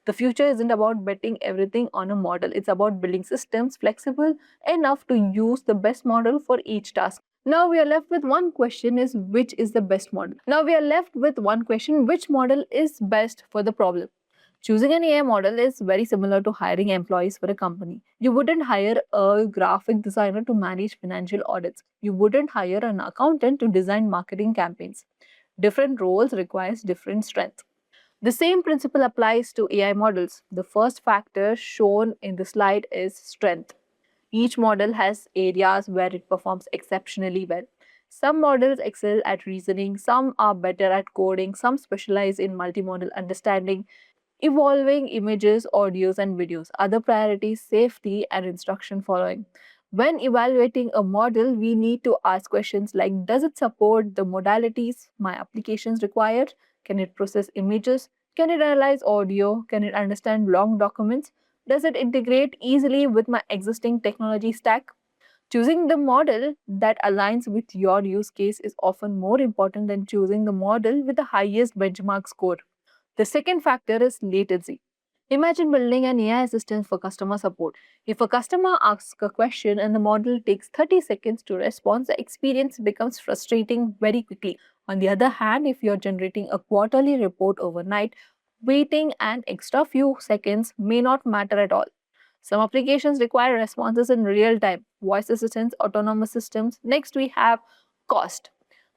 The future isn't about betting everything on a model, it's about building systems flexible enough to use the best model for each task. Now we are left with one question is which is the best model? Now we are left with one question, which model is best for the problem? Choosing an AI model is very similar to hiring employees for a company. You wouldn't hire a graphic designer to manage financial audits. You wouldn't hire an accountant to design marketing campaigns. Different roles requires different strengths. The same principle applies to AI models. The first factor shown in the slide is strength. Each model has areas where it performs exceptionally well. Some models excel at reasoning, some are better at coding, some specialize in multimodal understanding, evolving images, audios, and videos. Other priorities, safety, and instruction following. When evaluating a model, we need to ask questions like, does it support the modalities my applications require? Can it process images? Can it analyze audio? Can it understand long documents? Does it integrate easily with my existing technology stack? Choosing the model that aligns with your use case is often more important than choosing the model with the highest benchmark score. The second factor is latency. Imagine building an AI assistant for customer support. If a customer asks a question and the model takes 30 seconds to respond, the experience becomes frustrating very quickly. On the other hand, if you're generating a quarterly report overnight, waiting an extra few seconds may not matter at all. Some applications require responses in real time, voice assistants, autonomous systems. Next, we have cost,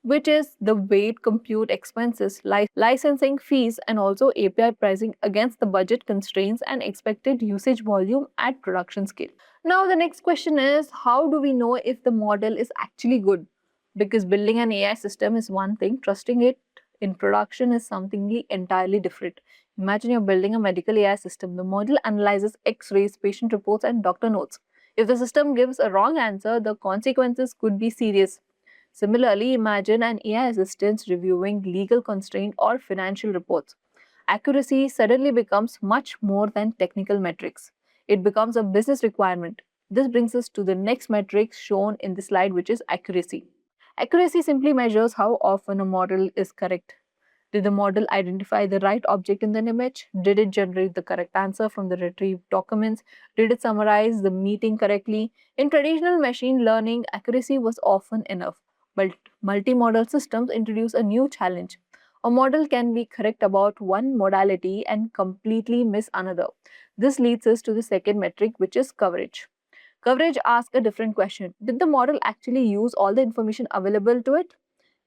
which is the weight, compute expenses, licensing fees, and also API pricing against the budget constraints and expected usage volume at production scale. Now, the next question is, how do we know if the model is actually good? Because building an AI system is one thing, trusting it in production is something entirely different. Imagine you're building a medical AI system. The model analyzes x rays, patient reports, and doctor notes. If the system gives a wrong answer, the consequences could be serious. Similarly, imagine an AI assistant reviewing legal constraint or financial reports. Accuracy suddenly becomes much more than technical metrics. It becomes a business requirement. This brings us to the next metric shown in the slide, which is accuracy. Accuracy simply measures how often a model is correct. Did the model identify the right object in the image? Did it generate the correct answer from the retrieved documents? Did it summarize the meeting correctly? In traditional machine learning, accuracy was often enough, but multimodal systems introduce a new challenge. A model can be correct about one modality and completely miss another. This leads us to the second metric, which is coverage. Coverage asks a different question. Did the model actually use all the information available to it?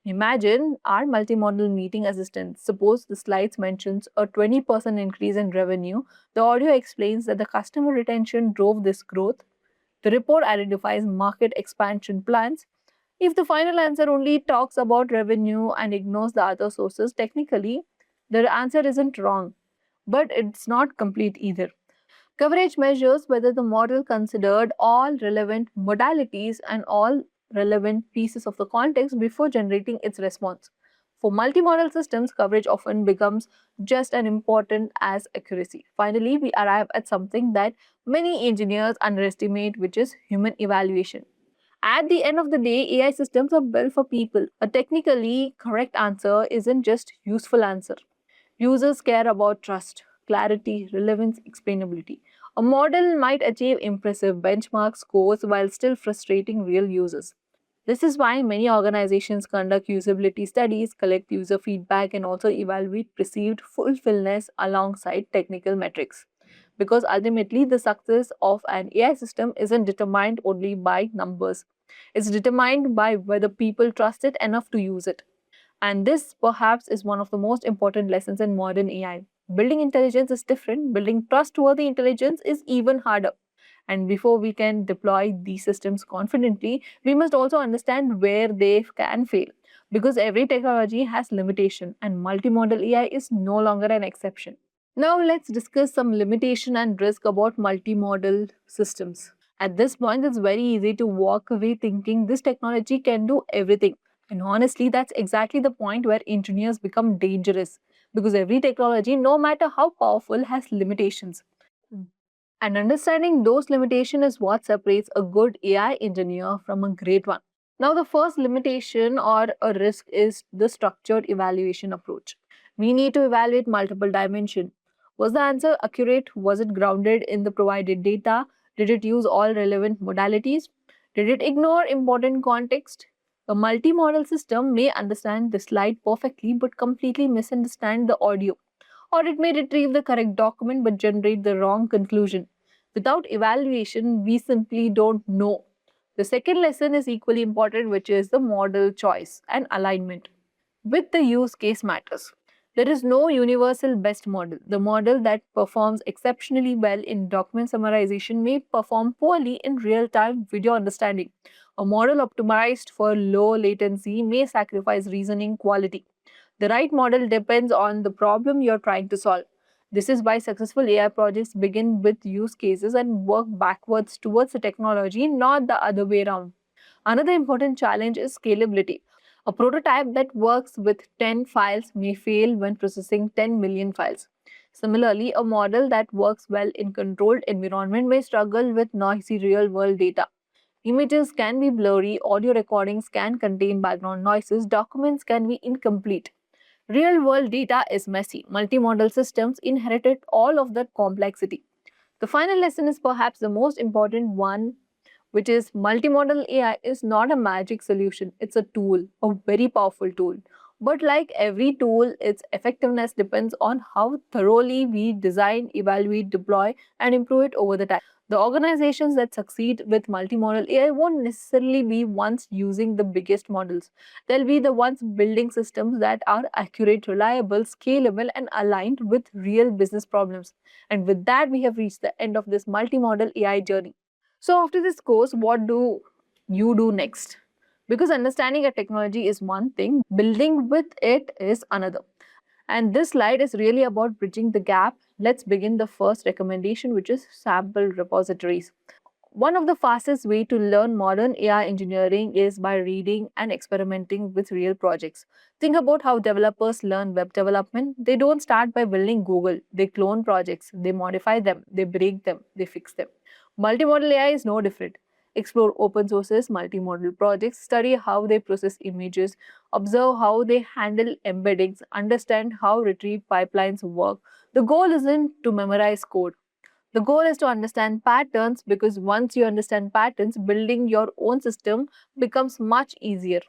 Imagine our multimodal meeting assistant. Suppose the slides mentions a 20% increase in revenue. The audio explains that the customer retention drove this growth. The report identifies market expansion plans. If the final answer only talks about revenue and ignores the other sources, technically, the answer isn't wrong, but it's not complete either. Coverage measures whether the model considered all relevant modalities and all relevant pieces of the context before generating its response. For multimodal systems, coverage often becomes just as important as accuracy. Finally, we arrive at something that many engineers underestimate, which is human evaluation. At the end of the day, AI systems are built for people. A technically correct answer isn't just useful answer. Users care about trust, clarity, relevance, explainability. A model might achieve impressive benchmark scores while still frustrating real users. This is why many organizations conduct usability studies, collect user feedback, and also evaluate perceived fulfillment alongside technical metrics. Because ultimately, the success of an AI system isn't determined only by numbers, it's determined by whether people trust it enough to use it. And this perhaps is one of the most important lessons in modern AI. Building intelligence is different, building trustworthy intelligence is even harder. And before we can deploy these systems confidently, we must also understand where they can fail. Because every technology has limitation and multimodal AI is no longer an exception. Now let's discuss some limitation and risk about multimodal systems. At this point, it's very easy to walk away thinking this technology can do everything. And honestly, that's exactly the point where engineers become dangerous because every technology, no matter how powerful, has limitations. And understanding those limitations is what separates a good AI engineer from a great one. Now, the first limitation or a risk is the structured evaluation approach. We need to evaluate multiple dimensions. Was the answer accurate? Was it grounded in the provided data? Did it use all relevant modalities? Did it ignore important context? A multi-model system may understand the slide perfectly but completely misunderstand the audio, or it may retrieve the correct document but generate the wrong conclusion. Without evaluation, we simply don't know. The second lesson is equally important, which is the model choice and alignment. With the use case matters. There is no universal best model. The model that performs exceptionally well in document summarization may perform poorly in real time video understanding. A model optimized for low latency may sacrifice reasoning quality. The right model depends on the problem you're trying to solve. This is why successful AI projects begin with use cases and work backwards towards the technology, not the other way around. Another important challenge is scalability. A prototype that works with 10 files may fail when processing 10 million files. Similarly, a model that works well in controlled environment may struggle with noisy real-world data. Images can be blurry, audio recordings can contain background noises, documents can be incomplete. Real world data is messy. Multimodal systems inherited all of that complexity. The final lesson is perhaps the most important one, which is multimodal AI is not a magic solution. It's a tool, a very powerful tool. But like every tool, its effectiveness depends on how thoroughly we design, evaluate, deploy, and improve it over the time. The organizations that succeed with multimodal AI won't necessarily be ones using the biggest models. They'll be the ones building systems that are accurate, reliable, scalable, and aligned with real business problems. And with that, we have reached the end of this multimodal AI journey. So, after this course, what do you do next? Because understanding a technology is one thing, building with it is another. And this slide is really about bridging the gap. Let's begin the first recommendation, which is sample repositories. One of the fastest way to learn modern AI engineering is by reading and experimenting with real projects. Think about how developers learn web development. They don't start by building Google. They clone projects, they modify them, they break them, they fix them. Multimodal AI is no different. Explore open sources, multimodal projects, study how they process images, observe how they handle embeddings, understand how retrieve pipelines work. The goal isn't to memorize code. The goal is to understand patterns because once you understand patterns, building your own system becomes much easier.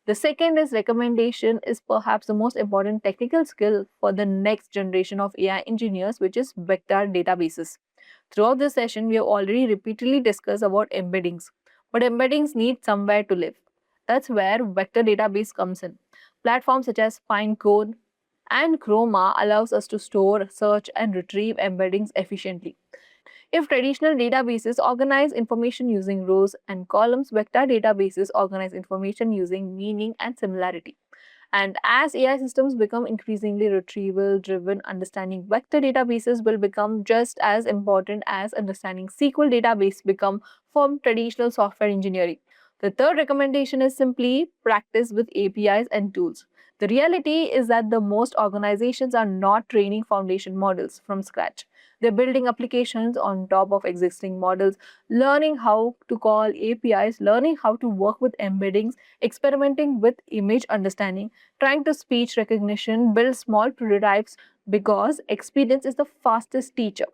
The second is recommendation is perhaps the most important technical skill for the next generation of AI engineers, which is vector databases. Throughout this session, we have already repeatedly discussed about embeddings, but embeddings need somewhere to live. That's where vector database comes in. Platforms such as Pinecone and Chroma allows us to store, search, and retrieve embeddings efficiently. If traditional databases organize information using rows and columns, vector databases organize information using meaning and similarity. And as AI systems become increasingly retrieval driven, understanding vector databases will become just as important as understanding SQL database become from traditional software engineering. The third recommendation is simply practice with APIs and tools. The reality is that the most organizations are not training foundation models from scratch. They're building applications on top of existing models, learning how to call APIs, learning how to work with embeddings, experimenting with image understanding, trying to speech recognition, build small prototypes because experience is the fastest teacher.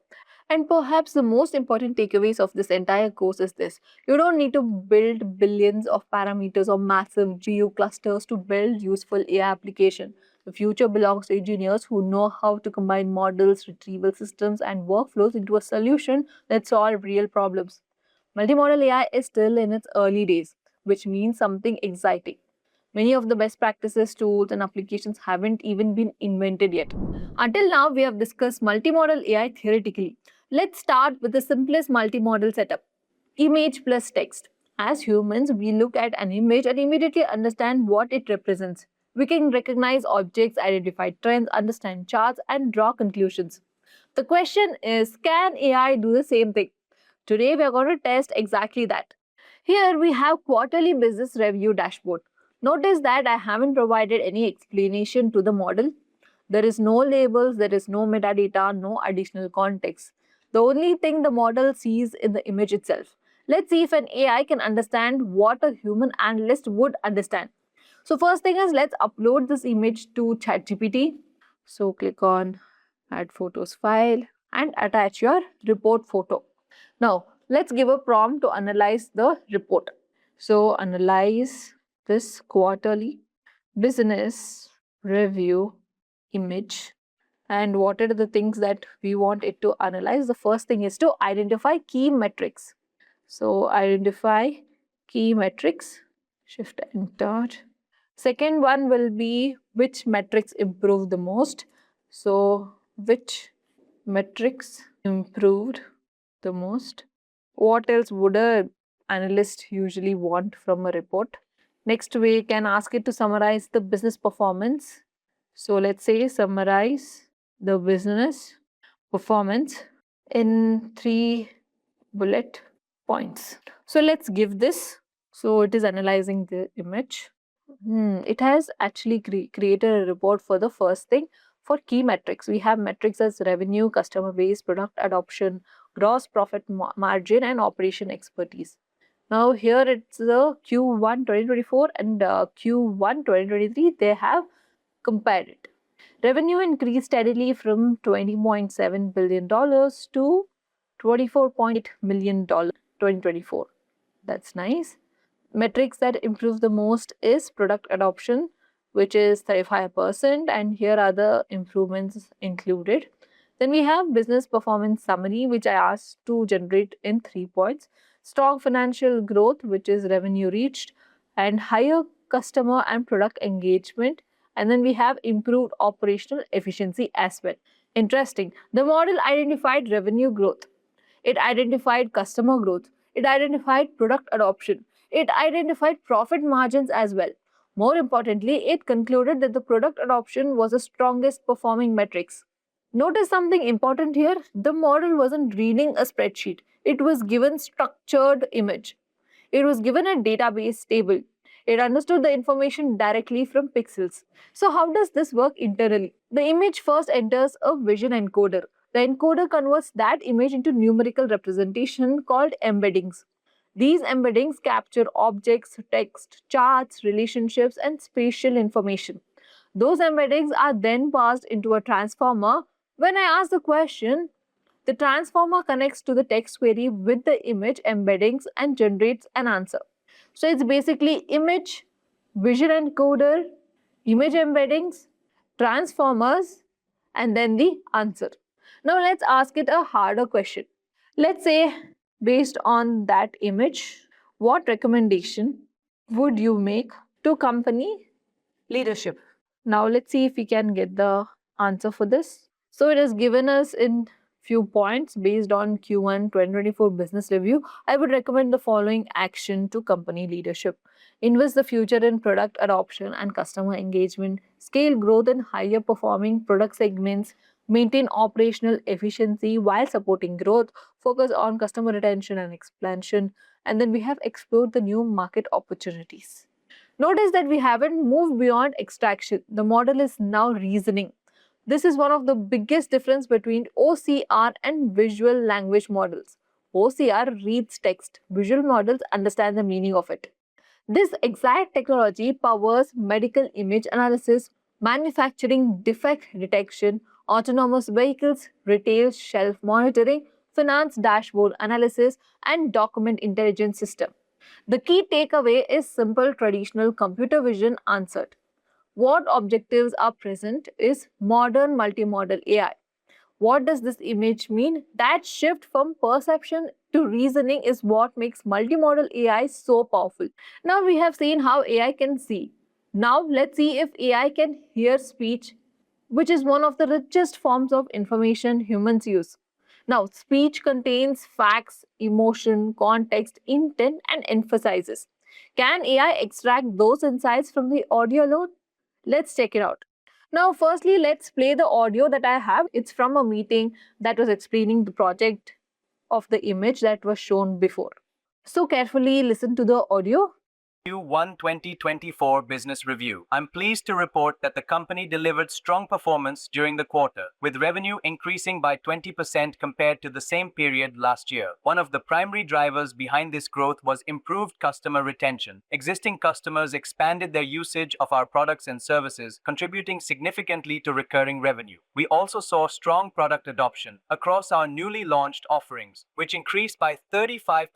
And perhaps the most important takeaways of this entire course is this. You don't need to build billions of parameters or massive GU clusters to build useful AI application. The future belongs to engineers who know how to combine models, retrieval systems, and workflows into a solution that solve real problems. Multimodal AI is still in its early days, which means something exciting. Many of the best practices, tools, and applications haven't even been invented yet. Until now, we have discussed multimodal AI theoretically. Let's start with the simplest multimodal setup: image plus text. As humans, we look at an image and immediately understand what it represents. We can recognize objects, identify trends, understand charts, and draw conclusions. The question is, can AI do the same thing? Today, we are going to test exactly that. Here we have quarterly business review dashboard. Notice that I haven't provided any explanation to the model. There is no labels, there is no metadata, no additional context. The only thing the model sees in the image itself. Let's see if an AI can understand what a human analyst would understand. So first thing is, let's upload this image to ChatGPT. So click on add photos file and attach your report photo. Now let's give a prompt to analyze the report. So analyze this quarterly business review image, and what are the things that we want it to analyze. The first thing is to identify key metrics. So identify key metrics, shift enter. Second one will be which metrics improve the most. So which metrics improved the most? What else would a analyst usually want from a report? Next, we can ask it to summarize the business performance. So let's say summarize the business performance in 3 bullet points. So let's give this. So it is analyzing the image. It has actually created a report for the first thing. For key metrics, we have metrics as revenue, customer base, product adoption, gross profit margin, and operation expertise. Now here it's the Q1 2024 and Q1 2023. They have compared it. Revenue increased steadily from $20.7 billion to $24.8 million 2024. That's nice. Metrics that improve the most is product adoption, which is 35%, and here are the improvements included. Then we have business performance summary, which I asked to generate in 3 points. Strong financial growth, which is revenue reached, and higher customer and product engagement. And then we have improved operational efficiency as well. Interesting. The model identified revenue growth. It identified customer growth. It identified product adoption. It identified profit margins as well. More importantly, it concluded that the product adoption was the strongest performing metrics. Notice something important here. The model wasn't reading a spreadsheet. It was given structured image. It was given a database table. It understood the information directly from pixels. So how does this work internally? The image first enters a vision encoder. The encoder converts that image into numerical representation called embeddings. These embeddings capture objects, text, charts, relationships, and spatial information. Those embeddings are then passed into a transformer. When I ask the question, the transformer connects to the text query with the image embeddings and generates an answer. So it's basically image, vision encoder, image embeddings, transformers, and then the answer. Now let's ask it a harder question. Let's say, based on that image, what recommendation would you make to company leadership? Now let's see if we can get the answer for this. So it has given us in few points based on Q1 2024 business review. I would recommend the following action to company leadership. Invest the future in product adoption and customer engagement, scale growth in higher performing product segments, maintain operational efficiency while supporting growth, focus on customer retention and expansion, and then we have explored the new market opportunities. Notice that we haven't moved beyond extraction. The model is now reasoning. This is one of the biggest difference between OCR and visual language models. OCR reads text. Visual models understand the meaning of it. This exact technology powers medical image analysis, manufacturing defect detection, autonomous vehicles, retail shelf monitoring, finance dashboard analysis, and document intelligence system. The key takeaway is simple traditional computer vision answered. What objectives are present is modern multimodal AI. What does this image mean? That shift from perception to reasoning is what makes multimodal AI so powerful. Now we have seen how AI can see. Now let's see if AI can hear speech, which is one of the richest forms of information humans use. Now, speech contains facts, emotion, context, intent, and emphasizes. Can AI extract those insights from the audio alone? Let's check it out. Now, firstly, let's play the audio that I have. It's from a meeting that was explaining the project of the image that was shown before. So, carefully listen to the audio. Q1 2024 Business Review. I'm pleased to report that the company delivered strong performance during the quarter, with revenue increasing by 20% compared to the same period last year. One of the primary drivers behind this growth was improved customer retention. Existing customers expanded their usage of our products and services, contributing significantly to recurring revenue. We also saw strong product adoption across our newly launched offerings, which increased by 35%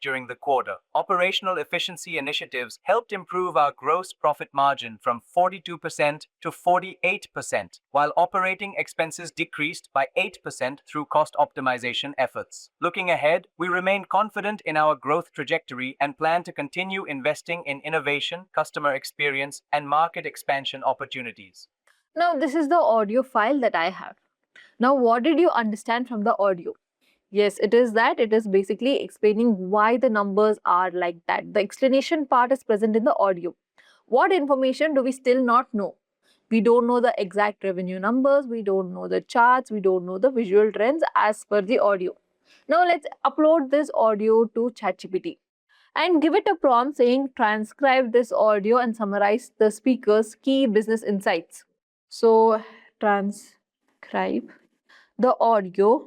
during the quarter. Operational efficiency initiatives helped improve our gross profit margin from 42% to 48%, while operating expenses decreased by 8% through cost optimization efforts. Looking ahead, we remain confident in our growth trajectory and plan to continue investing in innovation, customer experience, and market expansion opportunities. Now, this is the audio file that I have. Now, what did you understand from the audio? Yes, it is that. It is basically explaining why the numbers are like that. The explanation part is present in the audio. What information do we still not know? We don't know the exact revenue numbers, we don't know the charts, we don't know the visual trends as per the audio. Now let's upload this audio to ChatGPT and give it a prompt saying transcribe this audio and summarize the speaker's key business insights. So transcribe the audio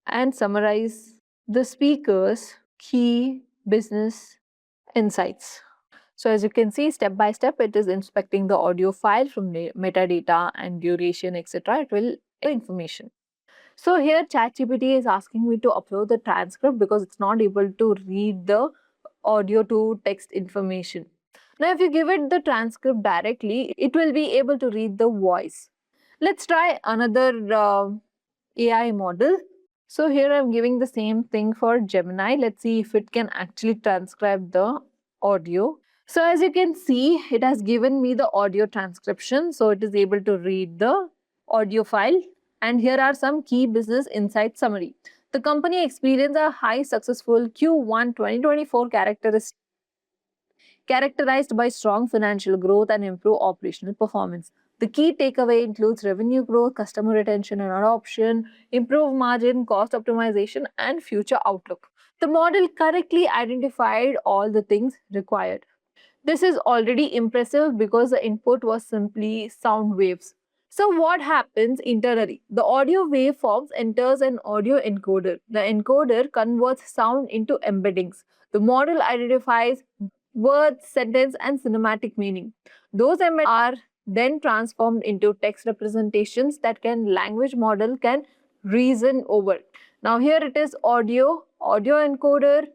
and summarize the speaker's key business insights. So as you can see, step by step, it is inspecting the audio file from metadata and duration, etc. It will information. So here ChatGPT is asking me to upload the transcript because it's not able to read the audio to text information. Now if you give it the transcript directly, it will be able to read the voice. Let's try another AI model. So here I'm giving the same thing for Gemini. Let's see if it can actually transcribe the audio. So as you can see, it has given me the audio transcription. So it is able to read the audio file. And here are some key business insight summary. The company experienced a high successful Q1 2024 characterized by strong financial growth and improved operational performance. The key takeaway includes revenue growth, customer retention and adoption, improved margin, cost optimization, and future outlook. The model correctly identified all the things required. This is already impressive because the input was simply sound waves. So what happens internally? The audio waveforms enters an audio encoder. The encoder converts sound into embeddings. The model identifies words, sentence, and cinematic meaning. Those embeddings are then transformed into text representations that language model can reason over. Now here it is audio encoder,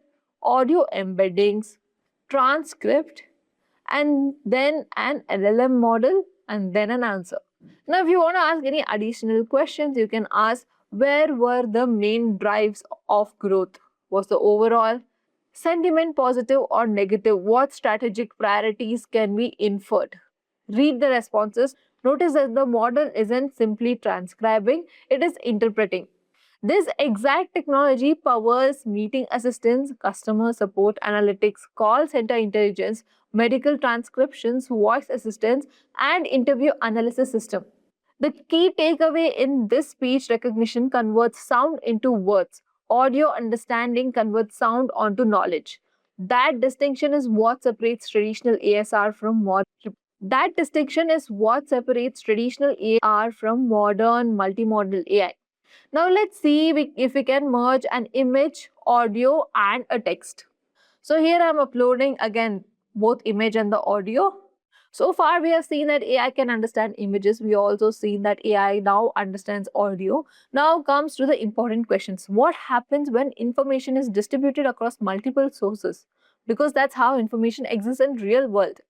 audio embeddings, transcript, and then an LLM model, and then an answer. Now, if you want to ask any additional questions, you can ask where were the main drives of growth? Was the overall sentiment positive or negative? What strategic priorities can be inferred? Read the responses. Notice that the model isn't simply transcribing, it is interpreting. This exact technology powers meeting assistance, customer support analytics, call center intelligence, medical transcriptions, voice assistance, and interview analysis system. The key takeaway in this speech recognition converts sound into words. Audio understanding converts sound onto knowledge. That distinction is what separates traditional ASR from modern. That distinction is what separates traditional AR from modern multimodal AI. Now let's see if we can merge an image, audio, and a text. So here I'm uploading again both image and the audio. So far we have seen that AI can understand images. We also seen that AI now understands audio. Now comes to the important questions. What happens when information is distributed across multiple sources? Because that's how information exists in real world.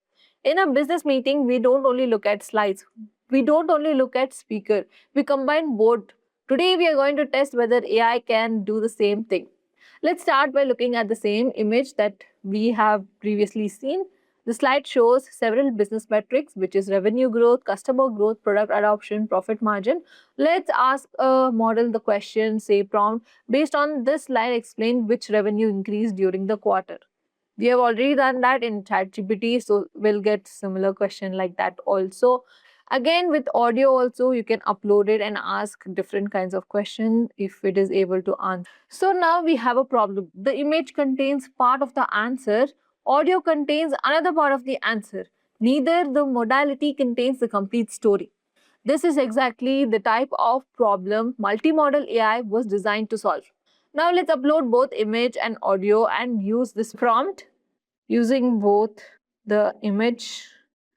In a business meeting, we don't only look at slides. We don't only look at speaker. We combine both. Today we are going to test whether AI can do the same thing. Let's start by looking at the same image that we have previously seen. The slide shows several business metrics, which is revenue growth, customer growth, product adoption, profit margin. Let's ask a model the question, say prompt, based on this slide, explain which revenue increased during the quarter. We have already done that in ChatGPT, so we'll get similar question like that also. Again, with audio also, you can upload it and ask different kinds of questions if it is able to answer. So now we have a problem. The image contains part of the answer, audio contains another part of the answer. Neither the modality contains the complete story. This is exactly the type of problem multimodal AI was designed to solve. Now let's upload both image and audio and use this prompt using both the image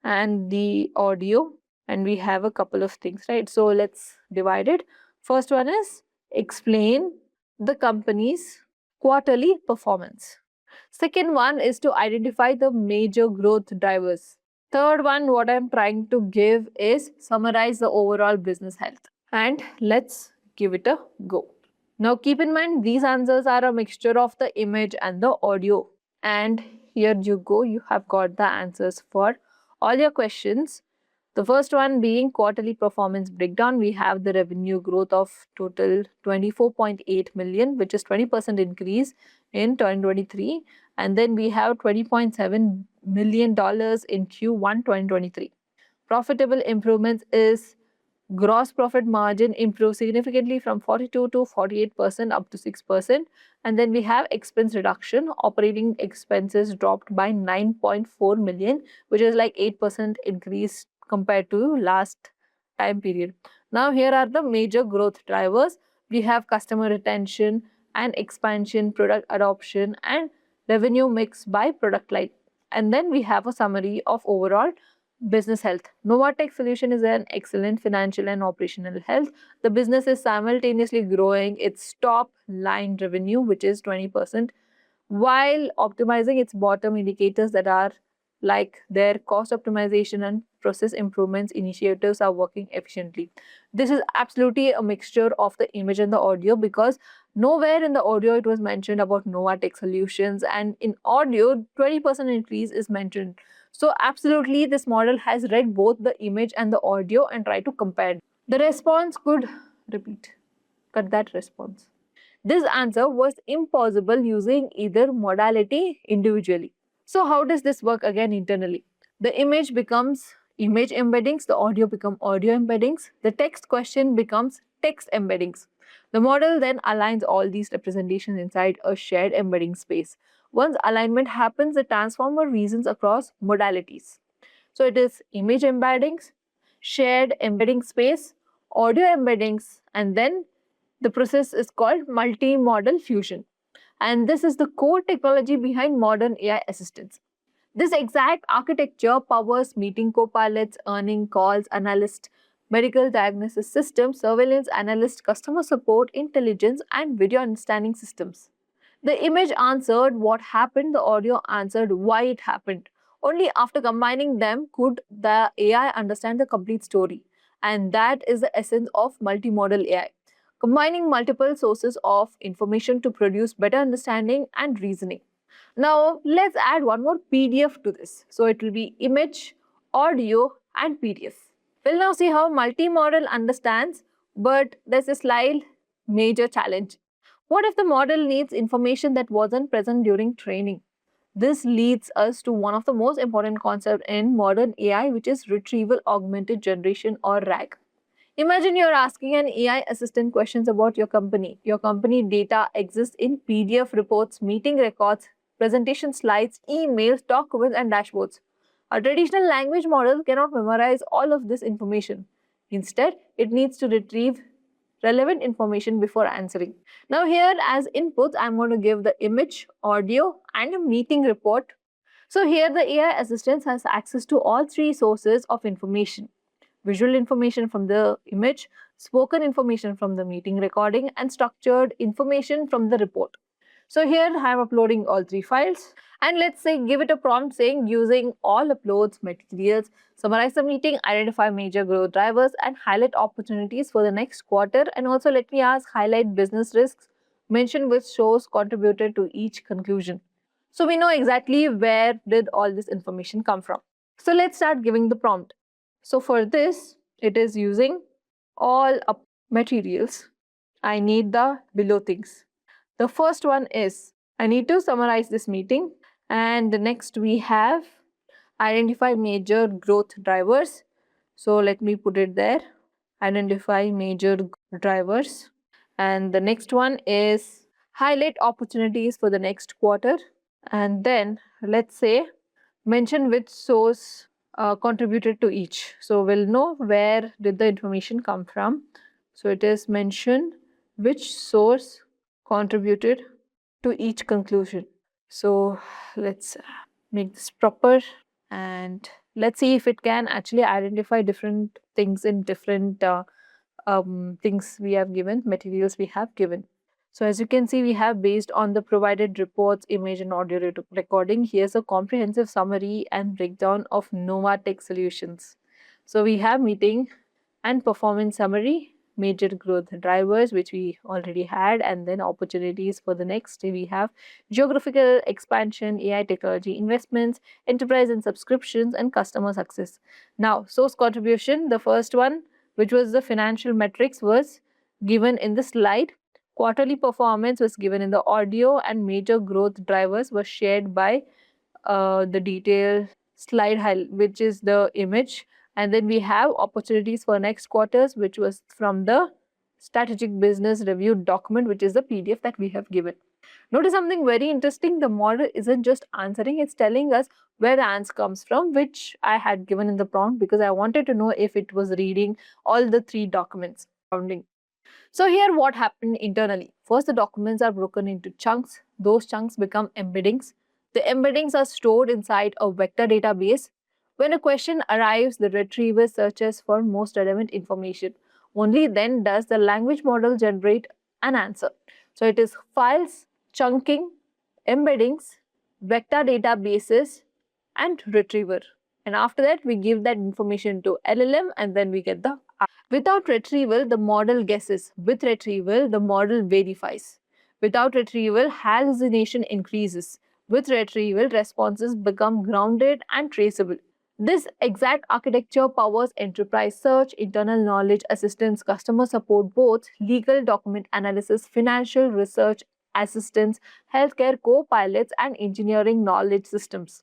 and the audio, and we have a couple of things, right? So let's divide it. First one is explain the company's quarterly performance. Second one is to identify the major growth drivers. Third one, what I'm trying to give is summarize the overall business health. And let's give it a go. Now keep in mind these answers are a mixture of the image and the audio. And here you go, you have got the answers for all your questions. The first one being quarterly performance breakdown, we have the revenue growth of total 24.8 million, which is 20% increase in 2023. And then we have $20.7 million in Q1 2023. Profitable improvements is gross profit margin improved significantly from 42 to 48% up to 6%. And then we have expense reduction. Operating expenses dropped by 9.4 million, which is like 8% increase compared to last time period. Now here are the major growth drivers. We have customer retention and expansion, product adoption, and revenue mix by product line. And then we have a summary of overall business health. Novatech Solution is an excellent financial and operational health. The business is simultaneously growing its top line revenue, which is 20%, while optimizing its bottom indicators that are like their cost optimization and process improvements initiatives are working efficiently. This is absolutely a mixture of the image and the audio, because nowhere in the audio it was mentioned about Novatech Solutions, and in audio 20% increase is mentioned. So absolutely this model has read both the image and the audio and tried to compare. The response could repeat. Cut that response. This answer was impossible using either modality individually. So how does this work again internally? The image becomes image embeddings, the audio become audio embeddings, the text question becomes text embeddings. The model then aligns all these representations inside a shared embedding space. Once alignment happens, the transformer reasons across modalities. So it is image embeddings, shared embedding space, audio embeddings, and then the process is called multi-modal fusion. And this is the core technology behind modern AI assistants. This exact architecture powers meeting co-pilots, earning calls, analyst, medical diagnosis systems, surveillance analyst, customer support, intelligence, and video understanding systems. The image answered what happened, the audio answered why it happened. Only after combining them could the AI understand the complete story. And that is the essence of multimodal AI. Combining multiple sources of information to produce better understanding and reasoning. Now, let's add one more PDF to this. So, it will be image, audio, and PDF. We'll now see how multimodal understands, but there's a slight major challenge. What if the model needs information that wasn't present during training? This leads us to one of the most important concepts in modern AI, which is retrieval augmented generation, or RAG. Imagine you're asking an AI assistant questions about your company. Your company data exists in PDF reports, meeting records, presentation slides, emails, documents, and dashboards. A traditional language model cannot memorize all of this information. Instead, it needs to retrieve relevant information before answering. Now here as inputs, I'm going to give the image, audio, and a meeting report. So here the AI assistant has access to all three sources of information: visual information from the image, spoken information from the meeting recording, and structured information from the report. So here I am uploading all three files, and let's say give it a prompt saying using all uploads materials, summarize the meeting, identify major growth drivers, and highlight opportunities for the next quarter. And also let me ask highlight business risks, mention which shows contributed to each conclusion. So we know exactly where did all this information come from. So let's start giving the prompt. So for this, it is using all up materials. I need the below things. The first one is I need to summarize this meeting, and the next we have identify major growth drivers. So let me put it there. Identify major drivers. And the next one is highlight opportunities for the next quarter. And then let's say mention which source contributed to each. So we'll know where did the information come from. So it is mention which source contributed to each conclusion. So let's make this proper, and let's see if it can actually identify different things in different things we have given, materials we have given. So as you can see, we have based on the provided reports, image and audio recording. Here's a comprehensive summary and breakdown of Novatech solutions. So we have meeting and performance summary, major growth drivers, which we already had, and then opportunities for the next. We have geographical expansion, AI technology investments, enterprise and subscriptions, and customer success. Now, source contribution, the first one, which was the financial metrics, was given in the slide. Quarterly performance was given in the audio, and major growth drivers were shared by the detailed slide, which is the image. And then we have opportunities for next quarters, which was from the strategic business review document, which is the PDF that we have given. Notice something very interesting. The model isn't just answering, it's telling us where the answer comes from, which I had given in the prompt because I wanted to know if it was reading all the three documents surrounding. So here what happened internally. First, the documents are broken into chunks. Those chunks become embeddings. The embeddings are stored inside a vector database. When a question arrives, the retriever searches for most relevant information. Only then does the language model generate an answer. So it is files, chunking, embeddings, vector databases, and retriever. And after that, we give that information to LLM and then we get the. Without retrieval, the model guesses. With retrieval, the model verifies. Without retrieval, hallucination increases. With retrieval, responses become grounded and traceable. This exact architecture powers enterprise search, internal knowledge assistance, customer support boards, legal document analysis, financial research assistance, healthcare co-pilots, and engineering knowledge systems.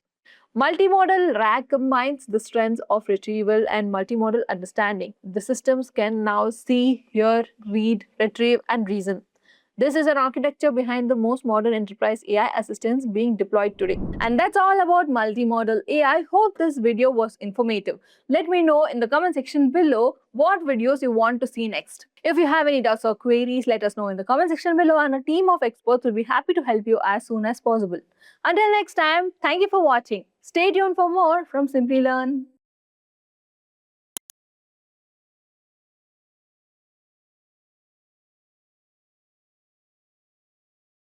Multimodal RAG combines the strengths of retrieval and multimodal understanding. The systems can now see, hear, read, retrieve, and reason. This is an architecture behind the most modern enterprise AI assistants being deployed today. And that's all about multimodal AI. Hope this video was informative. Let me know in the comment section below what videos you want to see next. If you have any doubts or queries, let us know in the comment section below and a team of experts will be happy to help you as soon as possible. Until next time, thank you for watching. Stay tuned for more from Simply Learn.